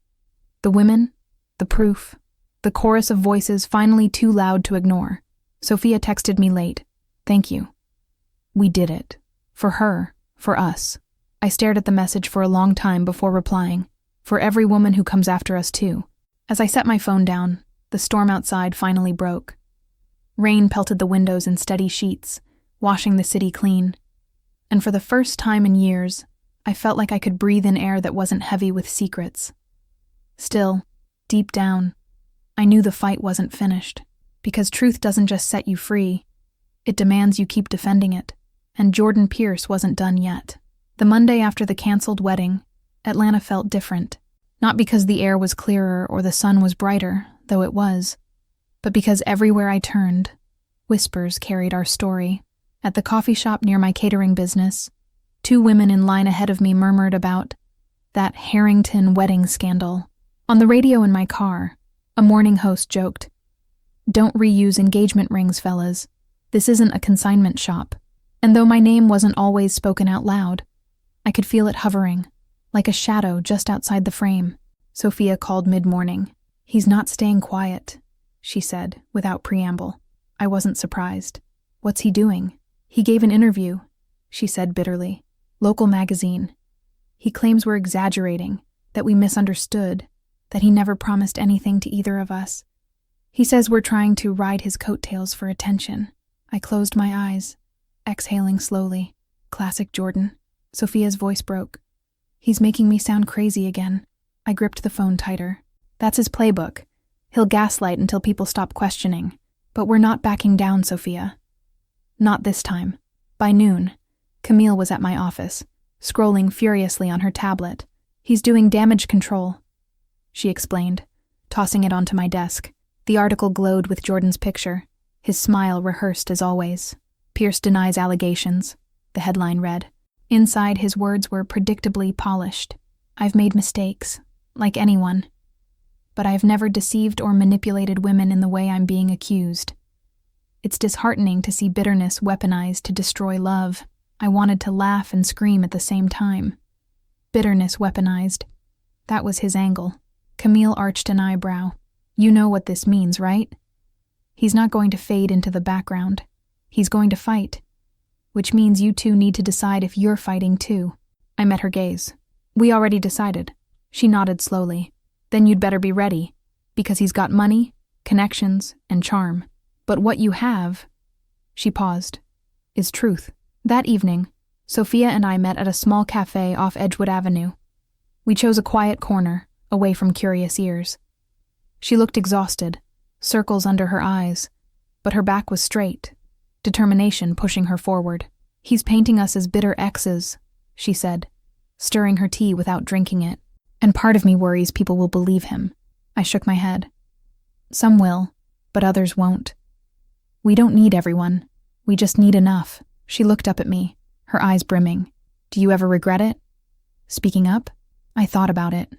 The women, the proof, the chorus of voices finally too loud to ignore. Sophia texted me late. "Thank you. We did it. For her, for us." I stared at the message for a long time before replying. "For every woman who comes after us too." As I set my phone down, the storm outside finally broke. Rain pelted the windows in steady sheets, washing the city clean. And for the first time in years, I felt like I could breathe in air that wasn't heavy with secrets. Still, deep down, I knew the fight wasn't finished, because truth doesn't just set you free, it demands you keep defending it, and Jordan Pierce wasn't done yet. The Monday after the canceled wedding, Atlanta felt different, not because the air was clearer or the sun was brighter, though it was, but because everywhere I turned, whispers carried our story. At the coffee shop near my catering business, 2 women in line ahead of me murmured about that Harrington wedding scandal. On the radio in my car, a morning host joked, "Don't reuse engagement rings, fellas. This isn't a consignment shop." And though my name wasn't always spoken out loud, I could feel it hovering, like a shadow just outside the frame. Sophia called mid-morning. "He's not staying quiet," she said, without preamble. I wasn't surprised. "What's he doing?" "He gave an interview," she said bitterly. "Local magazine. He claims we're exaggerating, that we misunderstood, that he never promised anything to either of us. He says we're trying to ride his coattails for attention." I closed my eyes. exhaling slowly. Classic Jordan. Sophia's voice broke. He's making me sound crazy again. I gripped the phone tighter. That's his playbook. He'll gaslight until people stop questioning. But we're not backing down, Sophia. Not this time. By noon, Camille was at my office, scrolling furiously on her tablet. He's doing damage control, she explained, tossing it onto my desk. The article glowed with Jordan's picture, his smile rehearsed as always. Pierce denies allegations, the headline read. Inside, his words were predictably polished. I've made mistakes, like anyone. But I've never deceived or manipulated women in the way I'm being accused. It's disheartening to see bitterness weaponized to destroy love. I wanted to laugh and scream at the same time. Bitterness weaponized. That was his angle. Camille arched an eyebrow. You know what this means, right? He's not going to fade into the background. He's going to fight. Which means you two need to decide if you're fighting too. I met her gaze. We already decided. She nodded slowly. Then you'd better be ready, because he's got money, connections, and charm. But what you have, she paused, is truth. That evening, Sophia and I met at a small cafe off Edgewood Avenue. We chose a quiet corner, away from curious ears. She looked exhausted, circles under her eyes, but her back was straight, determination pushing her forward. He's painting us as bitter exes, she said, stirring her tea without drinking it. And part of me worries people will believe him. I shook my head. Some will, but others won't. We don't need everyone. We just need enough. She looked up at me, her eyes brimming. Do you ever regret it? Speaking up? I thought about it.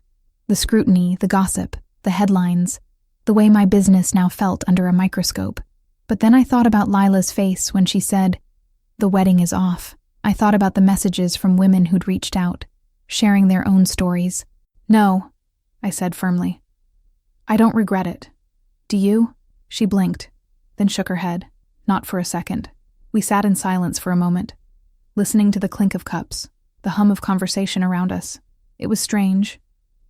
The scrutiny, the gossip, the headlines, the way my business now felt under a microscope. But then I thought about Lila's face when she said, "The wedding is off." I thought about the messages from women who'd reached out, sharing their own stories. No, I said firmly. I don't regret it. Do you? She blinked, then shook her head. Not for a second. We sat in silence for a moment, listening to the clink of cups, the hum of conversation around us. It was strange,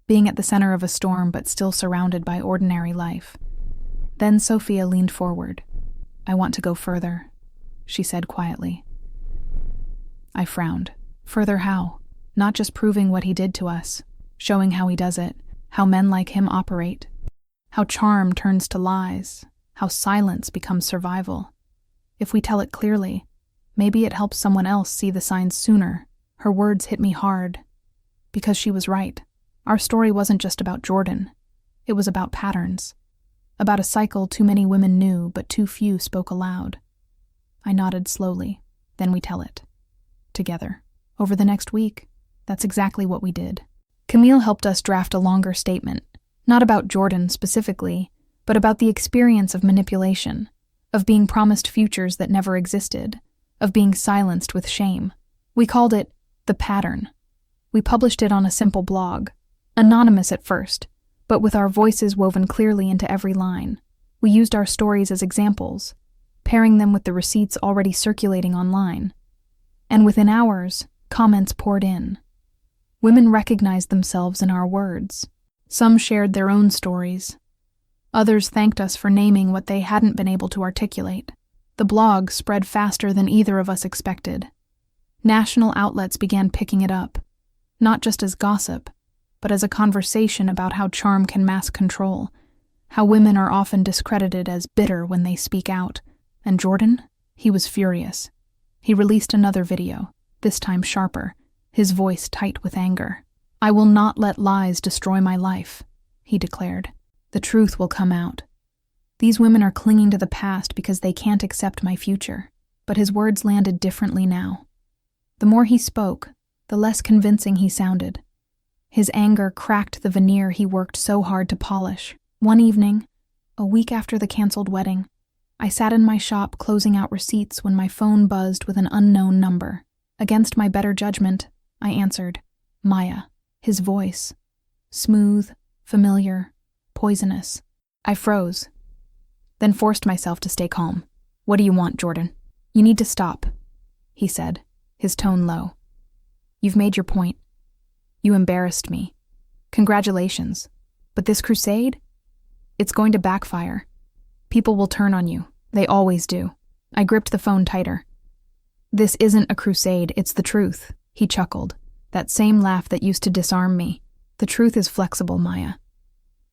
being at the center of a storm but still surrounded by ordinary life. Then Sophia leaned forward. I want to go further, she said quietly. I frowned. Further how? Not just proving what he did to us, showing how he does it, how men like him operate, how charm turns to lies, how silence becomes survival. If we tell it clearly, maybe it helps someone else see the signs sooner. Her words hit me hard. Because she was right. Our story wasn't just about Jordan. It was about patterns. About a cycle too many women knew, but too few spoke aloud. I nodded slowly. Then we tell it. Together. Over the next week. That's exactly what we did. Camille helped us draft a longer statement. Not about Jordan specifically, but about the experience of manipulation, of being promised futures that never existed, of being silenced with shame. We called it The Pattern. We published it on a simple blog, anonymous at first, but with our voices woven clearly into every line. We used our stories as examples, pairing them with the receipts already circulating online. And within hours, comments poured in. Women recognized themselves in our words. Some shared their own stories. Others thanked us for naming what they hadn't been able to articulate. The blog spread faster than either of us expected. National outlets began picking it up, not just as gossip, but as a conversation about how charm can mask control, how women are often discredited as bitter when they speak out. And Jordan? He was furious. He released another video, this time sharper, his voice tight with anger. I will not let lies destroy my life, he declared. The truth will come out. These women are clinging to the past because they can't accept my future. But his words landed differently now. The more he spoke, the less convincing he sounded. His anger cracked the veneer he worked so hard to polish. One evening, a week after the canceled wedding, I sat in my shop closing out receipts when my phone buzzed with an unknown number. Against my better judgment, I answered, Maya. His voice, smooth, familiar, poisonous. I froze, then forced myself to stay calm. What do you want, Jordan? You need to stop, he said, his tone low. You've made your point. You embarrassed me. Congratulations. But this crusade? It's going to backfire. People will turn on you. They always do. I gripped the phone tighter. This isn't a crusade, it's the truth, he chuckled, that same laugh that used to disarm me. The truth is flexible, Maya.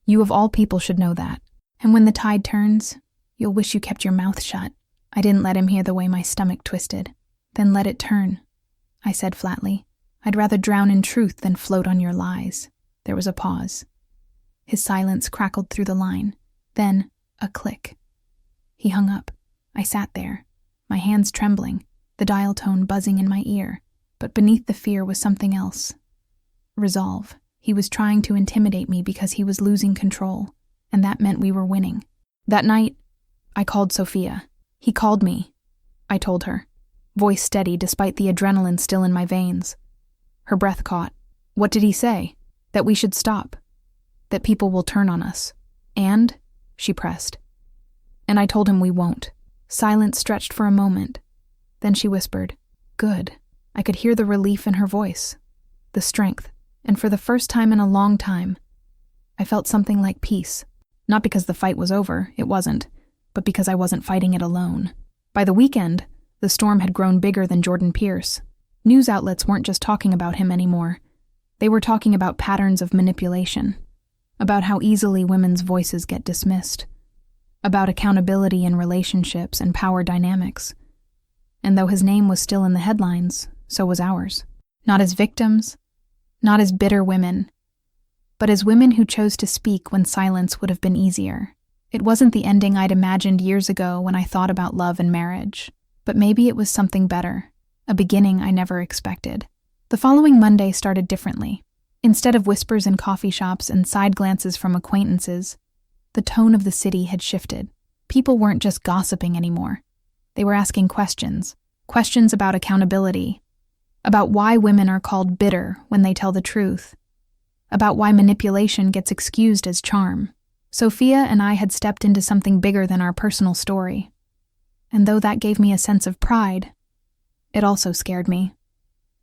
You of all people should know that. And when the tide turns, you'll wish you kept your mouth shut. I didn't let him hear the way my stomach twisted. Then let it turn, I said flatly. I'd rather drown in truth than float on your lies. There was a pause. His silence crackled through the line. Then, a click. He hung up. I sat there, my hands trembling, the dial tone buzzing in my ear. But beneath the fear was something else. Resolve. He was trying to intimidate me because he was losing control, and that meant we were winning. That night, I called Sophia. He called me, I told her, voice steady despite the adrenaline still in my veins. Her breath caught. What did he say? That we should stop. That people will turn on us. And, she pressed. And I told him we won't. Silence stretched for a moment. Then she whispered, Good. I could hear the relief in her voice, the strength, and for the first time in a long time, I felt something like peace. Not because the fight was over, it wasn't, but because I wasn't fighting it alone. By the weekend, the storm had grown bigger than Jordan Pierce. News outlets weren't just talking about him anymore. They were talking about patterns of manipulation, about how easily women's voices get dismissed, about accountability in relationships and power dynamics. And though his name was still in the headlines, so was ours. Not as victims, not as bitter women, but as women who chose to speak when silence would have been easier. It wasn't the ending I'd imagined years ago when I thought about love and marriage, but maybe it was something better, a beginning I never expected. The following Monday started differently. Instead of whispers in coffee shops and side glances from acquaintances, the tone of the city had shifted. People weren't just gossiping anymore. They were asking questions about accountability, about why women are called bitter when they tell the truth, about why manipulation gets excused as charm. Sophia and I had stepped into something bigger than our personal story. And though that gave me a sense of pride, it also scared me.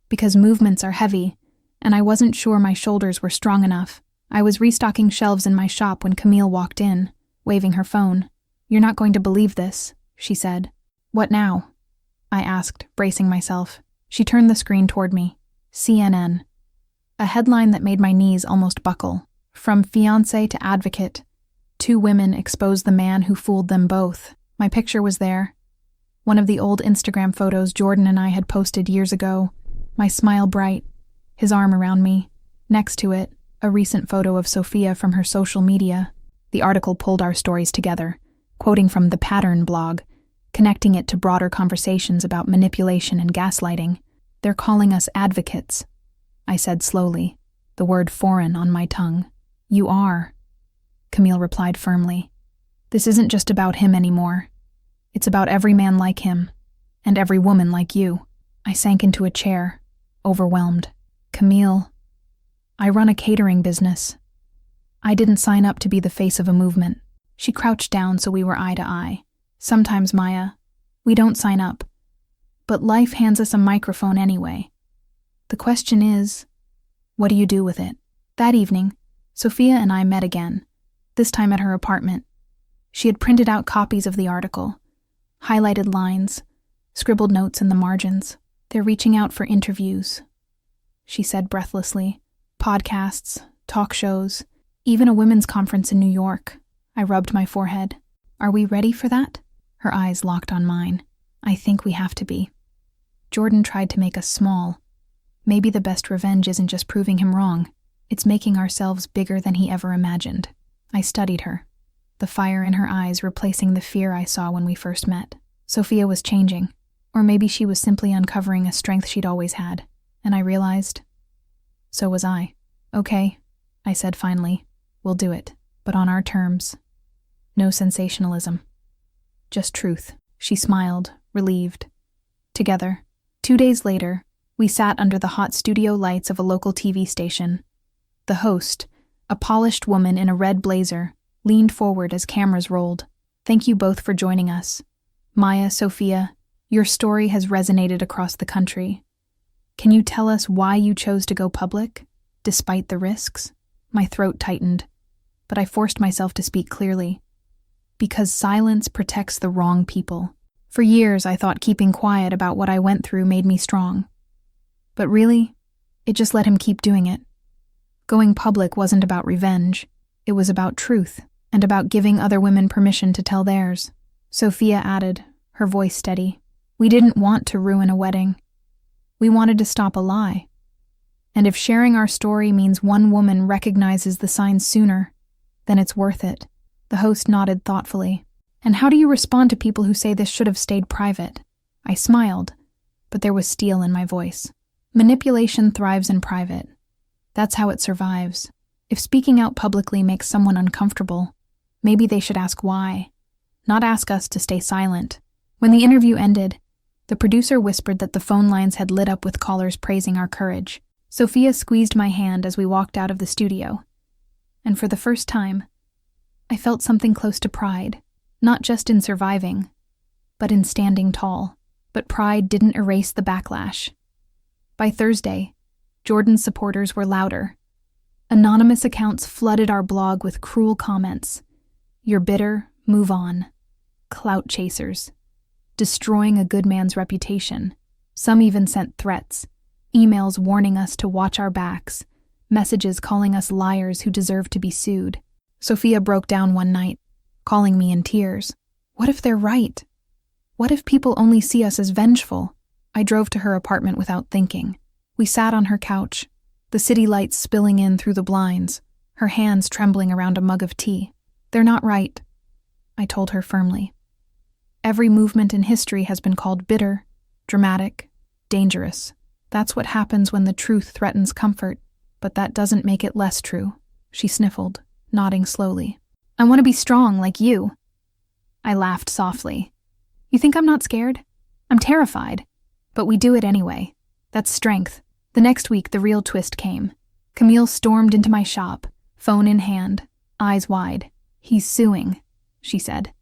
Because movements are heavy, and I wasn't sure my shoulders were strong enough. I was restocking shelves in my shop when Camille walked in, waving her phone. You're not going to believe this, she said. What now? I asked, bracing myself. She turned the screen toward me. CNN. A headline that made my knees almost buckle. From fiancé to advocate. 2 women expose the man who fooled them both. My picture was there. One of the old Instagram photos Jordan and I had posted years ago. My smile bright, his arm around me. Next to it, a recent photo of Sophia from her social media. The article pulled our stories together, quoting from the Pattern blog, connecting it to broader conversations about manipulation and gaslighting. They're calling us advocates, I said slowly, the word foreign on my tongue. You are, Camille replied firmly. This isn't just about him anymore. It's about every man like him, and every woman like you. I sank into a chair, overwhelmed. Camille, I run a catering business. I didn't sign up to be the face of a movement. She crouched down so we were eye to eye. Sometimes, Maya, we don't sign up. But life hands us a microphone anyway. The question is, what do you do with it? That evening, Sophia and I met again, this time at her apartment. She had printed out copies of the article, highlighted lines, scribbled notes in the margins. They're reaching out for interviews, she said breathlessly. Podcasts, talk shows, even a women's conference in New York. I rubbed my forehead. Are we ready for that? Her eyes locked on mine. I think we have to be. Jordan tried to make us small. Maybe the best revenge isn't just proving him wrong. It's making ourselves bigger than he ever imagined. I studied her, the fire in her eyes replacing the fear I saw when we first met. Sophia was changing, or maybe she was simply uncovering a strength she'd always had, and I realized, so was I. Okay, I said finally, we'll do it, but on our terms. No sensationalism. Just truth. She smiled, relieved. Together. 2 days later, we sat under the hot studio lights of a local TV station. The host, a polished woman in a red blazer, leaned forward as cameras rolled. Thank you both for joining us. Maya, Sophia, your story has resonated across the country. Can you tell us why you chose to go public, despite the risks? My throat tightened, but I forced myself to speak clearly. Because silence protects the wrong people. For years, I thought keeping quiet about what I went through made me strong. But really, it just let him keep doing it. Going public wasn't about revenge. It was about truth, and about giving other women permission to tell theirs. Sophia added, her voice steady. We didn't want to ruin a wedding. We wanted to stop a lie. And if sharing our story means one woman recognizes the signs sooner, then it's worth it. The host nodded thoughtfully. And how do you respond to people who say this should have stayed private? I smiled, but there was steel in my voice. Manipulation thrives in private. That's how it survives. If speaking out publicly makes someone uncomfortable, maybe they should ask why, not ask us to stay silent. When the interview ended, the producer whispered that the phone lines had lit up with callers praising our courage. Sophia squeezed my hand as we walked out of the studio. And for the first time, I felt something close to pride. Not just in surviving, but in standing tall. But pride didn't erase the backlash. By Thursday, Jordan's supporters were louder. Anonymous accounts flooded our blog with cruel comments. You're bitter, move on. Clout chasers. Destroying a good man's reputation. Some even sent threats. Emails warning us to watch our backs. Messages calling us liars who deserve to be sued. Sophia broke down one night, calling me in tears. What if they're right? What if people only see us as vengeful? I drove to her apartment without thinking. We sat on her couch, the city lights spilling in through the blinds, her hands trembling around a mug of tea. They're not right, I told her firmly. Every movement in history has been called bitter, dramatic, dangerous. That's what happens when the truth threatens comfort, but that doesn't make it less true. She sniffled, nodding slowly. I want to be strong like you. I laughed softly. You think I'm not scared? I'm terrified. But we do it anyway. That's strength. The next week, the real twist came. Camille stormed into my shop, phone in hand, eyes wide. He's suing, she said.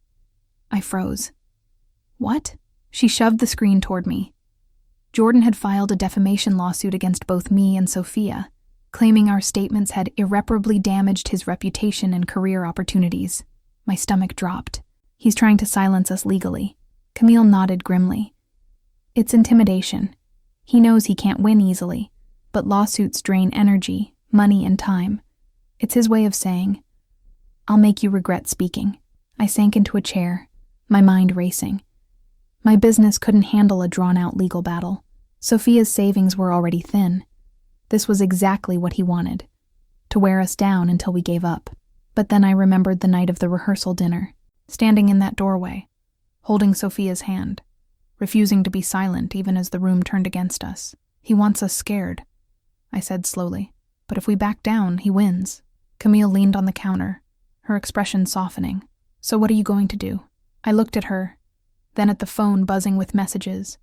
I froze. What? She shoved the screen toward me. Jordan had filed a defamation lawsuit against both me and Sophia, claiming our statements had irreparably damaged his reputation and career opportunities. My stomach dropped. He's trying to silence us legally. Camille nodded grimly. It's intimidation. He knows he can't win easily, but lawsuits drain energy, money, and time. It's his way of saying, I'll make you regret speaking. I sank into a chair, my mind racing. My business couldn't handle a drawn-out legal battle. Sophia's savings were already thin. This was exactly what he wanted, to wear us down until we gave up. But then I remembered the night of the rehearsal dinner, standing in that doorway, holding Sophia's hand, refusing to be silent even as the room turned against us. He wants us scared, I said slowly. But if we back down, he wins. Camille leaned on the counter, her expression softening. So what are you going to do? I looked at her, then at the phone buzzing with messages,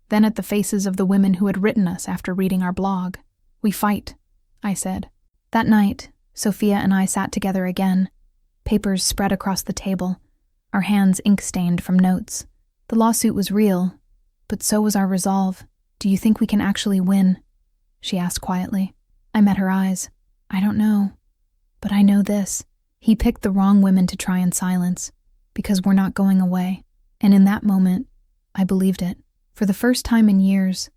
then at the faces of the women who had written us after reading our blog. We fight, I said. That night, Sophia and I sat together again, papers spread across the table, our hands ink-stained from notes. The lawsuit was real, but so was our resolve. Do you think we can actually win? She asked quietly. I met her eyes. I don't know, but I know this. He picked the wrong women to try and silence, because we're not going away. And in that moment, I believed it. For the first time in years,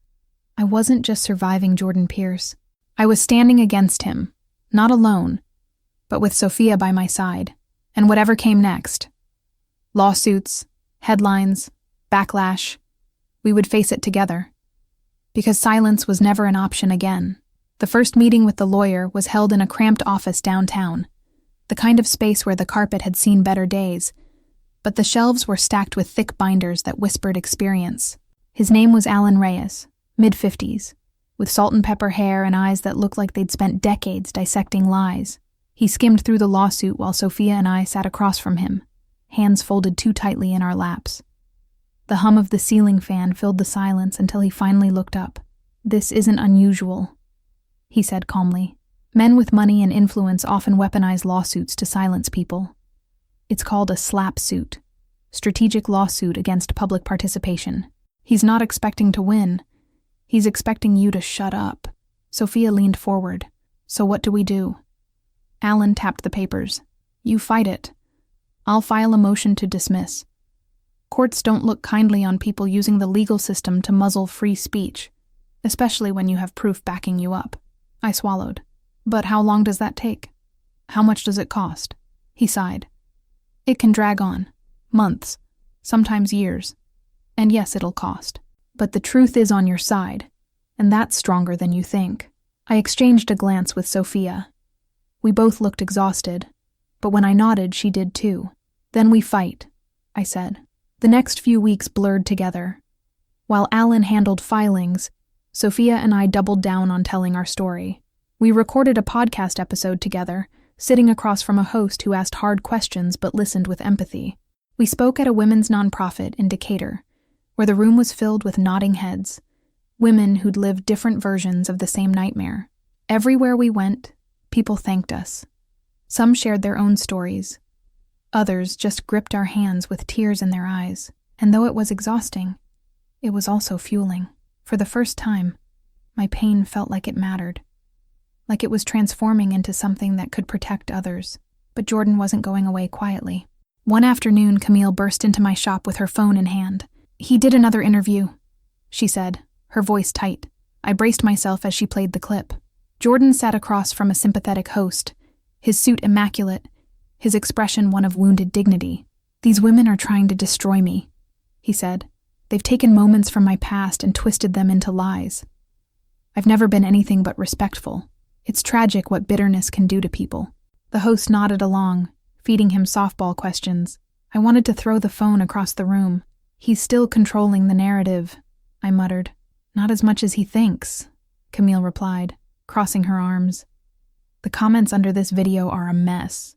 I wasn't just surviving Jordan Pierce. I was standing against him, not alone, but with Sophia by my side, and whatever came next. Lawsuits, headlines, backlash, we would face it together. Because silence was never an option again. The first meeting with the lawyer was held in a cramped office downtown, the kind of space where the carpet had seen better days, but the shelves were stacked with thick binders that whispered experience. His name was Alan Reyes, mid-50s, with salt and pepper hair and eyes that looked like they'd spent decades dissecting lies. He skimmed through the lawsuit while Sophia and I sat across from him, hands folded too tightly in our laps. The hum of the ceiling fan filled the silence until he finally looked up. This isn't unusual, he said calmly. Men with money and influence often weaponize lawsuits to silence people. It's called a SLAPP suit, strategic lawsuit against public participation. He's not expecting to win. He's expecting you to shut up. Sophia leaned forward. So what do we do? Alan tapped the papers. You fight it. I'll file a motion to dismiss. Courts don't look kindly on people using the legal system to muzzle free speech, especially when you have proof backing you up. I swallowed. But how long does that take? How much does it cost? He sighed. It can drag on. Months. Sometimes years. And yes, it'll cost. But the truth is on your side, and that's stronger than you think. I exchanged a glance with Sophia. We both looked exhausted, but when I nodded, she did too. Then we fight, I said. The next few weeks blurred together. While Alan handled filings, Sophia and I doubled down on telling our story. We recorded a podcast episode together, sitting across from a host who asked hard questions but listened with empathy. We spoke at a women's nonprofit in Decatur, where the room was filled with nodding heads, women who'd lived different versions of the same nightmare. Everywhere we went, people thanked us. Some shared their own stories. Others just gripped our hands with tears in their eyes, and though it was exhausting, it was also fueling. For the first time, my pain felt like it mattered, like it was transforming into something that could protect others. But Jordan wasn't going away quietly. One afternoon, Camille burst into my shop with her phone in hand. "He did another interview," she said, her voice tight. I braced myself as she played the clip. Jordan sat across from a sympathetic host, his suit immaculate, his expression one of wounded dignity. "These women are trying to destroy me," he said. "They've taken moments from my past and twisted them into lies. I've never been anything but respectful. It's tragic what bitterness can do to people." The host nodded along, feeding him softball questions. I wanted to throw the phone across the room. "He's still controlling the narrative," I muttered. "Not as much as he thinks," Camille replied, crossing her arms. "The comments under this video are a mess.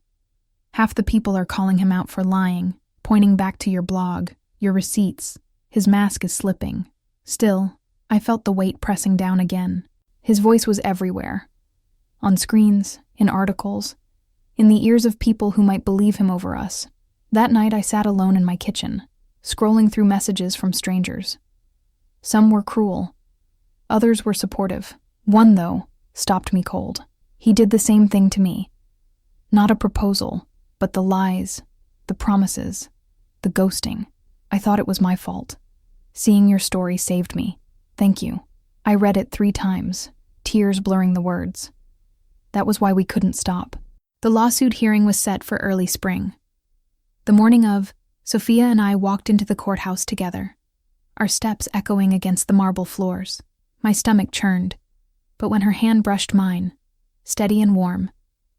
Half the people are calling him out for lying, pointing back to your blog, your receipts. His mask is slipping." Still, I felt the weight pressing down again. His voice was everywhere. On screens, in articles, in the ears of people who might believe him over us. That night I sat alone in my kitchen, scrolling through messages from strangers. Some were cruel. Others were supportive. One, though, stopped me cold. He did the same thing to me. Not a proposal, but the lies, the promises, the ghosting. I thought it was my fault. "Seeing your story saved me. Thank you." I read it 3 times, tears blurring the words. That was why we couldn't stop. The lawsuit hearing was set for early spring. The morning of, Sophia and I walked into the courthouse together, our steps echoing against the marble floors. My stomach churned, but when her hand brushed mine, steady and warm,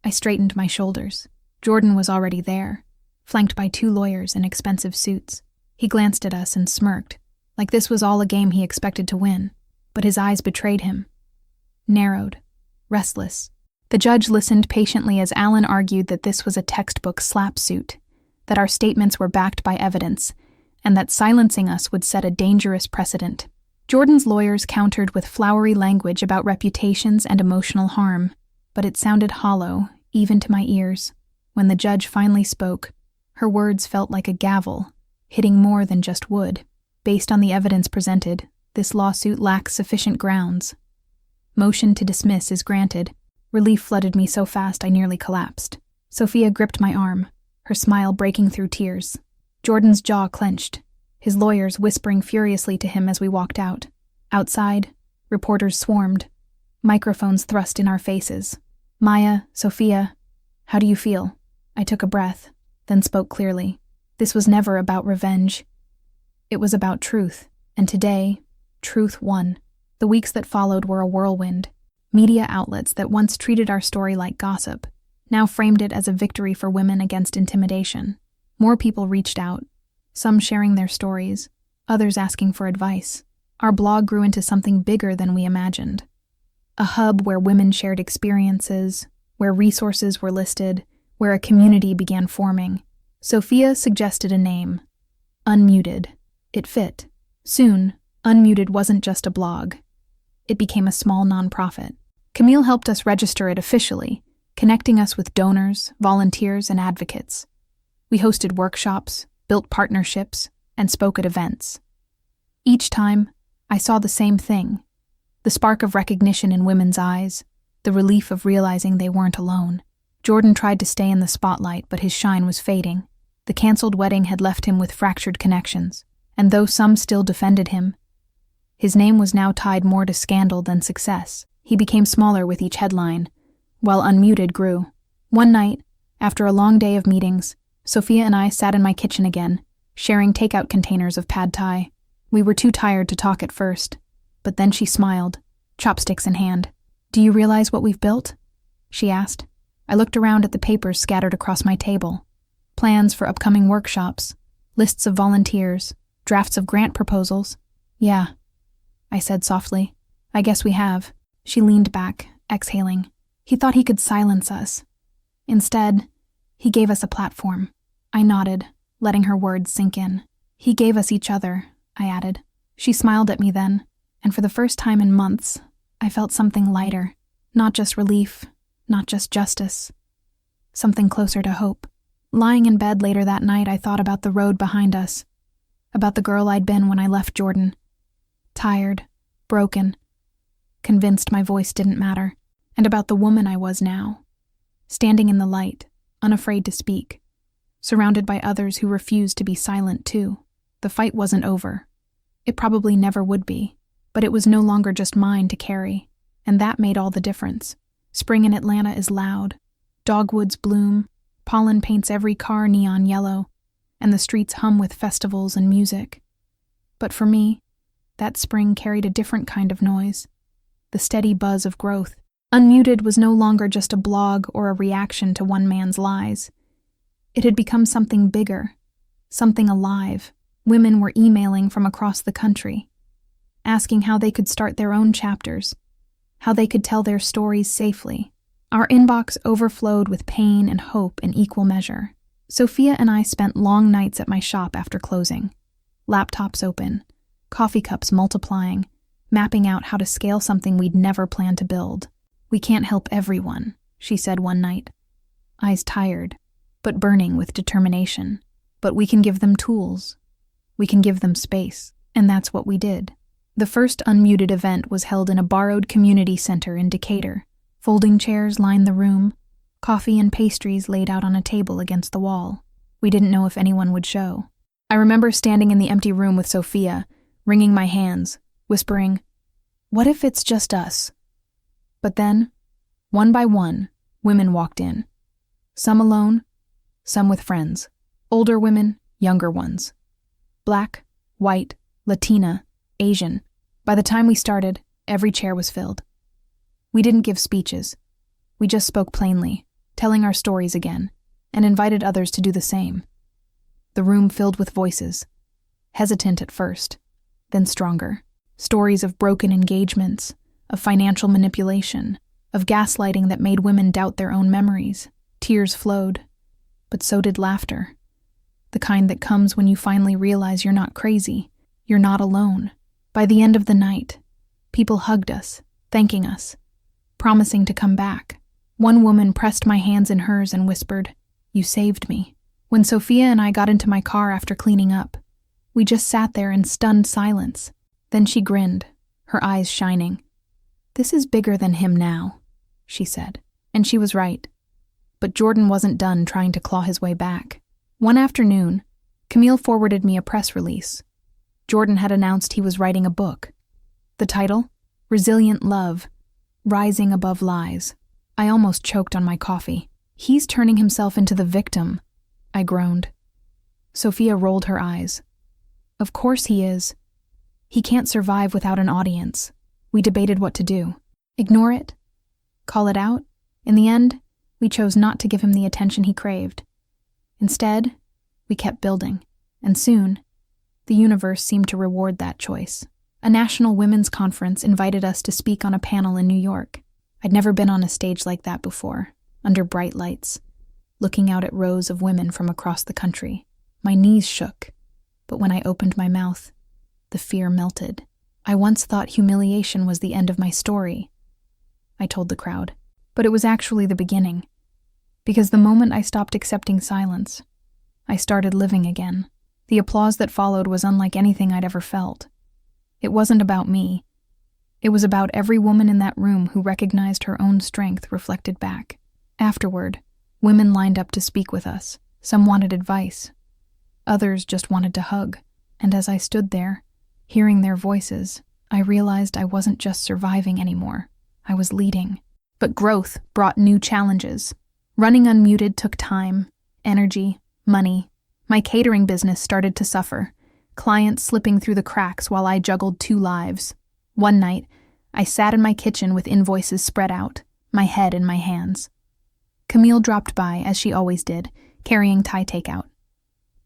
I straightened my shoulders. Jordan was already there, flanked by 2 lawyers in expensive suits. He glanced at us and smirked, like this was all a game he expected to win, but his eyes betrayed him. Narrowed, restless. The judge listened patiently as Alan argued that this was a textbook slap suit, that our statements were backed by evidence, and that silencing us would set a dangerous precedent. Jordan's lawyers countered with flowery language about reputations and emotional harm, but it sounded hollow, even to my ears. When the judge finally spoke, her words felt like a gavel, hitting more than just wood. Based on the evidence presented, this lawsuit lacks sufficient grounds. Motion to dismiss is granted. Relief flooded me so fast I nearly collapsed. Sophia gripped my arm, her smile breaking through tears. Jordan's jaw clenched, his lawyers whispering furiously to him as we walked out. Outside, reporters swarmed, microphones thrust in our faces. "Maya, Sophia, how do you feel?" I took a breath, then spoke clearly. This was never about revenge. It was about truth, and today, truth won. The weeks that followed were a whirlwind. Media outlets that once treated our story like gossip now framed it as a victory for women against intimidation. More people reached out, some sharing their stories, others asking for advice. Our blog grew into something bigger than we imagined. A hub where women shared experiences, where resources were listed, where a community began forming. Sophia suggested a name, Unmuted. It fit. Soon, Unmuted wasn't just a blog. It became a small nonprofit. Camille helped us register it officially, connecting us with donors, volunteers, and advocates. We hosted workshops, built partnerships, and spoke at events. Each time, I saw the same thing: the spark of recognition in women's eyes, the relief of realizing they weren't alone. Jordan tried to stay in the spotlight, but his shine was fading. The canceled wedding had left him with fractured connections, and though some still defended him, his name was now tied more to scandal than success. He became smaller with each headline, while Unmuted grew. One night, after a long day of meetings, Sophia and I sat in my kitchen again, sharing takeout containers of pad thai. We were too tired to talk at first, but then she smiled, chopsticks in hand. "Do you realize what we've built?" she asked. I looked around at the papers scattered across my table. Plans for upcoming workshops, lists of volunteers, drafts of grant proposals. "Yeah," I said softly. "I guess we have." She leaned back, exhaling. "He thought he could silence us. Instead, he gave us a platform." I nodded, letting her words sink in. "He gave us each other," I added. She smiled at me then, and for the first time in months, I felt something lighter. Not just relief, not just justice. Something closer to hope. Lying in bed later that night, I thought about the road behind us, about the girl I'd been when I left Jordan. Tired, broken, convinced my voice didn't matter, and about the woman I was now, standing in the light, unafraid to speak, surrounded by others who refused to be silent too. The fight wasn't over. It probably never would be, but it was no longer just mine to carry, and that made all the difference. Spring in Atlanta is loud. Dogwoods bloom, pollen paints every car neon yellow, and the streets hum with festivals and music. But for me, that spring carried a different kind of noise, the steady buzz of growth. Unmuted was no longer just a blog or a reaction to one man's lies. It had become something bigger, something alive. Women were emailing from across the country, asking how they could start their own chapters, how they could tell their stories safely. Our inbox overflowed with pain and hope in equal measure. Sophia and I spent long nights at my shop after closing, laptops open, coffee cups multiplying, mapping out how to scale something we'd never planned to build. "We can't help everyone," she said one night, eyes tired, but burning with determination. "But we can give them tools. We can give them space." And that's what we did. The first Unmuted event was held in a borrowed community center in Decatur. Folding chairs lined the room, coffee and pastries laid out on a table against the wall. We didn't know if anyone would show. I remember standing in the empty room with Sophia, wringing my hands, whispering, "What if it's just us?" But then, one by one, women walked in. Some alone, some with friends. Older women, younger ones. Black, white, Latina, Asian. By the time we started, every chair was filled. We didn't give speeches. We just spoke plainly, telling our stories again, and invited others to do the same. The room filled with voices, hesitant at first, then stronger. Stories of broken engagements, of financial manipulation, of gaslighting that made women doubt their own memories. Tears flowed, but so did laughter. The kind that comes when you finally realize you're not crazy, you're not alone. By the end of the night, people hugged us, thanking us, promising to come back. One woman pressed my hands in hers and whispered, "You saved me." When Sophia and I got into my car after cleaning up, we just sat there in stunned silence. Then she grinned, her eyes shining. "This is bigger than him now," she said. And she was right. But Jordan wasn't done trying to claw his way back. One afternoon, Camille forwarded me a press release. Jordan had announced he was writing a book. The title? Resilient Love, Rising Above Lies. I almost choked on my coffee. "He's turning himself into the victim," I groaned. Sophia rolled her eyes. "Of course he is. He can't survive without an audience." We debated what to do. Ignore it? Call it out? In the end, we chose not to give him the attention he craved. Instead, we kept building, and soon, the universe seemed to reward that choice. A national women's conference invited us to speak on a panel in New York. I'd never been on a stage like that before, under bright lights, looking out at rows of women from across the country. My knees shook, but when I opened my mouth, the fear melted. "I once thought humiliation was the end of my story," I told the crowd. But it was actually the beginning. Because the moment I stopped accepting silence, I started living again. The applause that followed was unlike anything I'd ever felt. It wasn't about me. It was about every woman in that room who recognized her own strength reflected back. Afterward, women lined up to speak with us. Some wanted advice, Others just wanted to hug. And as I stood there, hearing their voices, I realized I wasn't just surviving anymore. I was leading. But growth brought new challenges. Running Unmuted took time, energy, money. My catering business started to suffer, clients slipping through the cracks while I juggled 2 lives. One night, I sat in my kitchen with invoices spread out, my head in my hands. Camille dropped by, as she always did, carrying Thai takeout.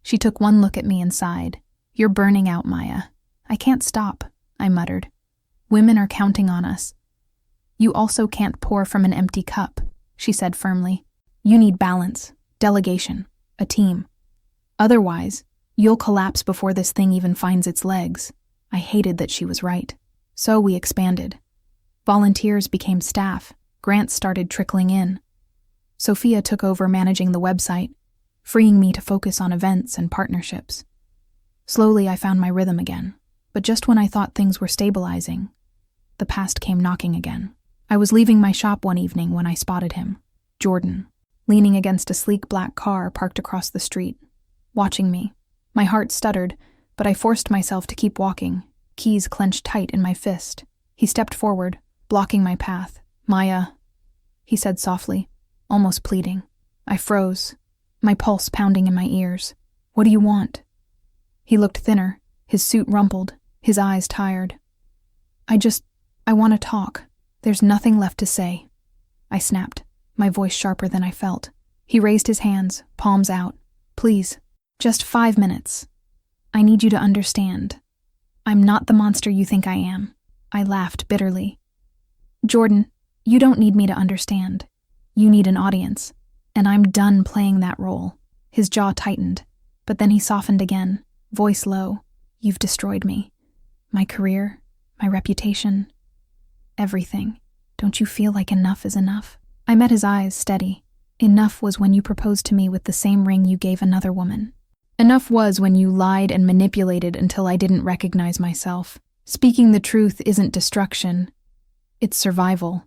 She took one look at me and sighed. "You're burning out, Maya." "I can't stop," I muttered. "Women are counting on us." "You also can't pour from an empty cup," she said firmly. "You need balance, delegation, a team. Otherwise, you'll collapse before this thing even finds its legs." I hated that she was right. So we expanded. Volunteers became staff. Grants started trickling in. Sophia took over managing the website, freeing me to focus on events and partnerships. Slowly, I found my rhythm again. But just when I thought things were stabilizing, the past came knocking again. I was leaving my shop one evening when I spotted him, Jordan, leaning against a sleek black car parked across the street, watching me. My heart stuttered, but I forced myself to keep walking, keys clenched tight in my fist. He stepped forward, blocking my path. "Maya," he said softly, almost pleading. I froze, my pulse pounding in my ears. "What do you want?" He looked thinner, his suit rumpled, his eyes tired. I want to talk. There's nothing left to say." I snapped, my voice sharper than I felt. He raised his hands, palms out. "Please, just 5 minutes. I need you to understand. I'm not the monster you think I am." I laughed bitterly. "Jordan, you don't need me to understand. You need an audience, and I'm done playing that role." His jaw tightened, but then he softened again, voice low. "You've destroyed me. My career, my reputation, everything. Don't you feel like enough is enough?" I met his eyes, steady. "Enough was when you proposed to me with the same ring you gave another woman. Enough was when you lied and manipulated until I didn't recognize myself. Speaking the truth isn't destruction. It's survival.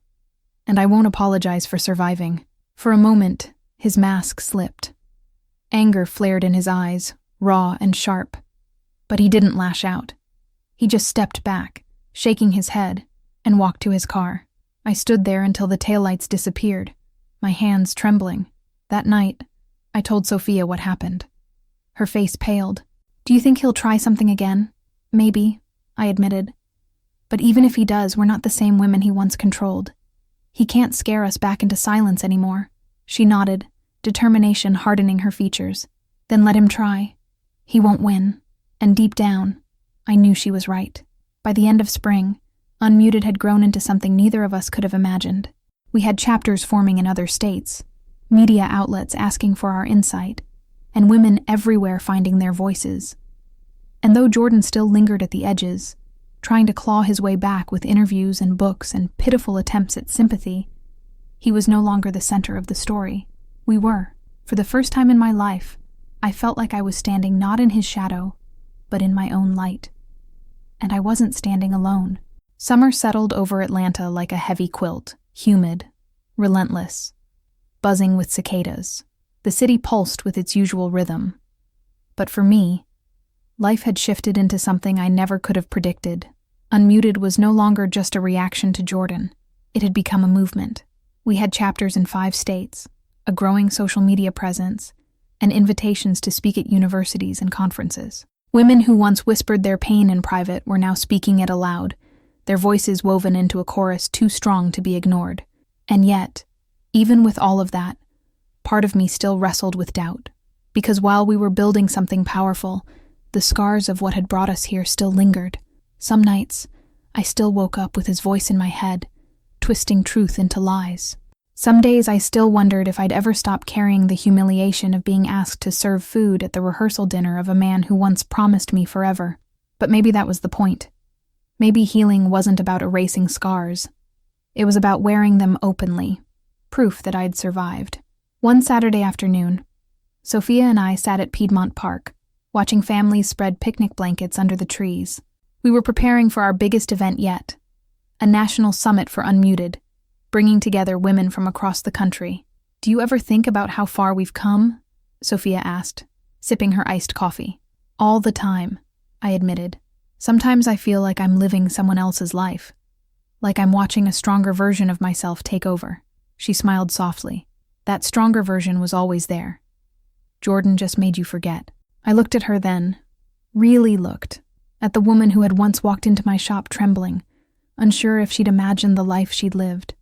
And I won't apologize for surviving." For a moment, his mask slipped. Anger flared in his eyes, raw and sharp. But he didn't lash out. He just stepped back, shaking his head, and walked to his car. I stood there until the taillights disappeared, my hands trembling. That night, I told Sophia what happened. Her face paled. "Do you think he'll try something again?" "Maybe," I admitted. "But even if he does, we're not the same women he once controlled. He can't scare us back into silence anymore." She nodded, determination hardening her features. "Then let him try. He won't win." And deep down, I knew she was right. By the end of spring, Unmuted had grown into something neither of us could have imagined. We had chapters forming in other states, media outlets asking for our insight, and women everywhere finding their voices. And though Jordan still lingered at the edges, trying to claw his way back with interviews and books and pitiful attempts at sympathy, he was no longer the center of the story. We were. For the first time in my life, I felt like I was standing not in his shadow, but in my own light. And I wasn't standing alone. Summer settled over Atlanta like a heavy quilt, humid, relentless, buzzing with cicadas. The city pulsed with its usual rhythm. But for me, life had shifted into something I never could have predicted. Unmuted was no longer just a reaction to Jordan. It had become a movement. We had chapters in 5 states, a growing social media presence, and invitations to speak at universities and conferences. Women who once whispered their pain in private were now speaking it aloud, their voices woven into a chorus too strong to be ignored. And yet, even with all of that, part of me still wrestled with doubt. Because while we were building something powerful, the scars of what had brought us here still lingered. Some nights, I still woke up with his voice in my head, twisting truth into lies. Some days I still wondered if I'd ever stop carrying the humiliation of being asked to serve food at the rehearsal dinner of a man who once promised me forever. But maybe that was the point. Maybe healing wasn't about erasing scars. It was about wearing them openly, proof that I'd survived. One Saturday afternoon, Sophia and I sat at Piedmont Park, watching families spread picnic blankets under the trees. We were preparing for our biggest event yet, a national summit for Unmuted, bringing together women from across the country. "Do you ever think about how far we've come?" Sophia asked. sipping her iced coffee. All the time, I admitted. Sometimes I feel like I'm living someone else's life. Like I'm watching a stronger version of myself take over. She smiled softly. That stronger version was always there. Jordan just made you forget. I looked at her then, really looked, at the woman who had once walked into my shop trembling, unsure if she'd imagined the life she'd lived.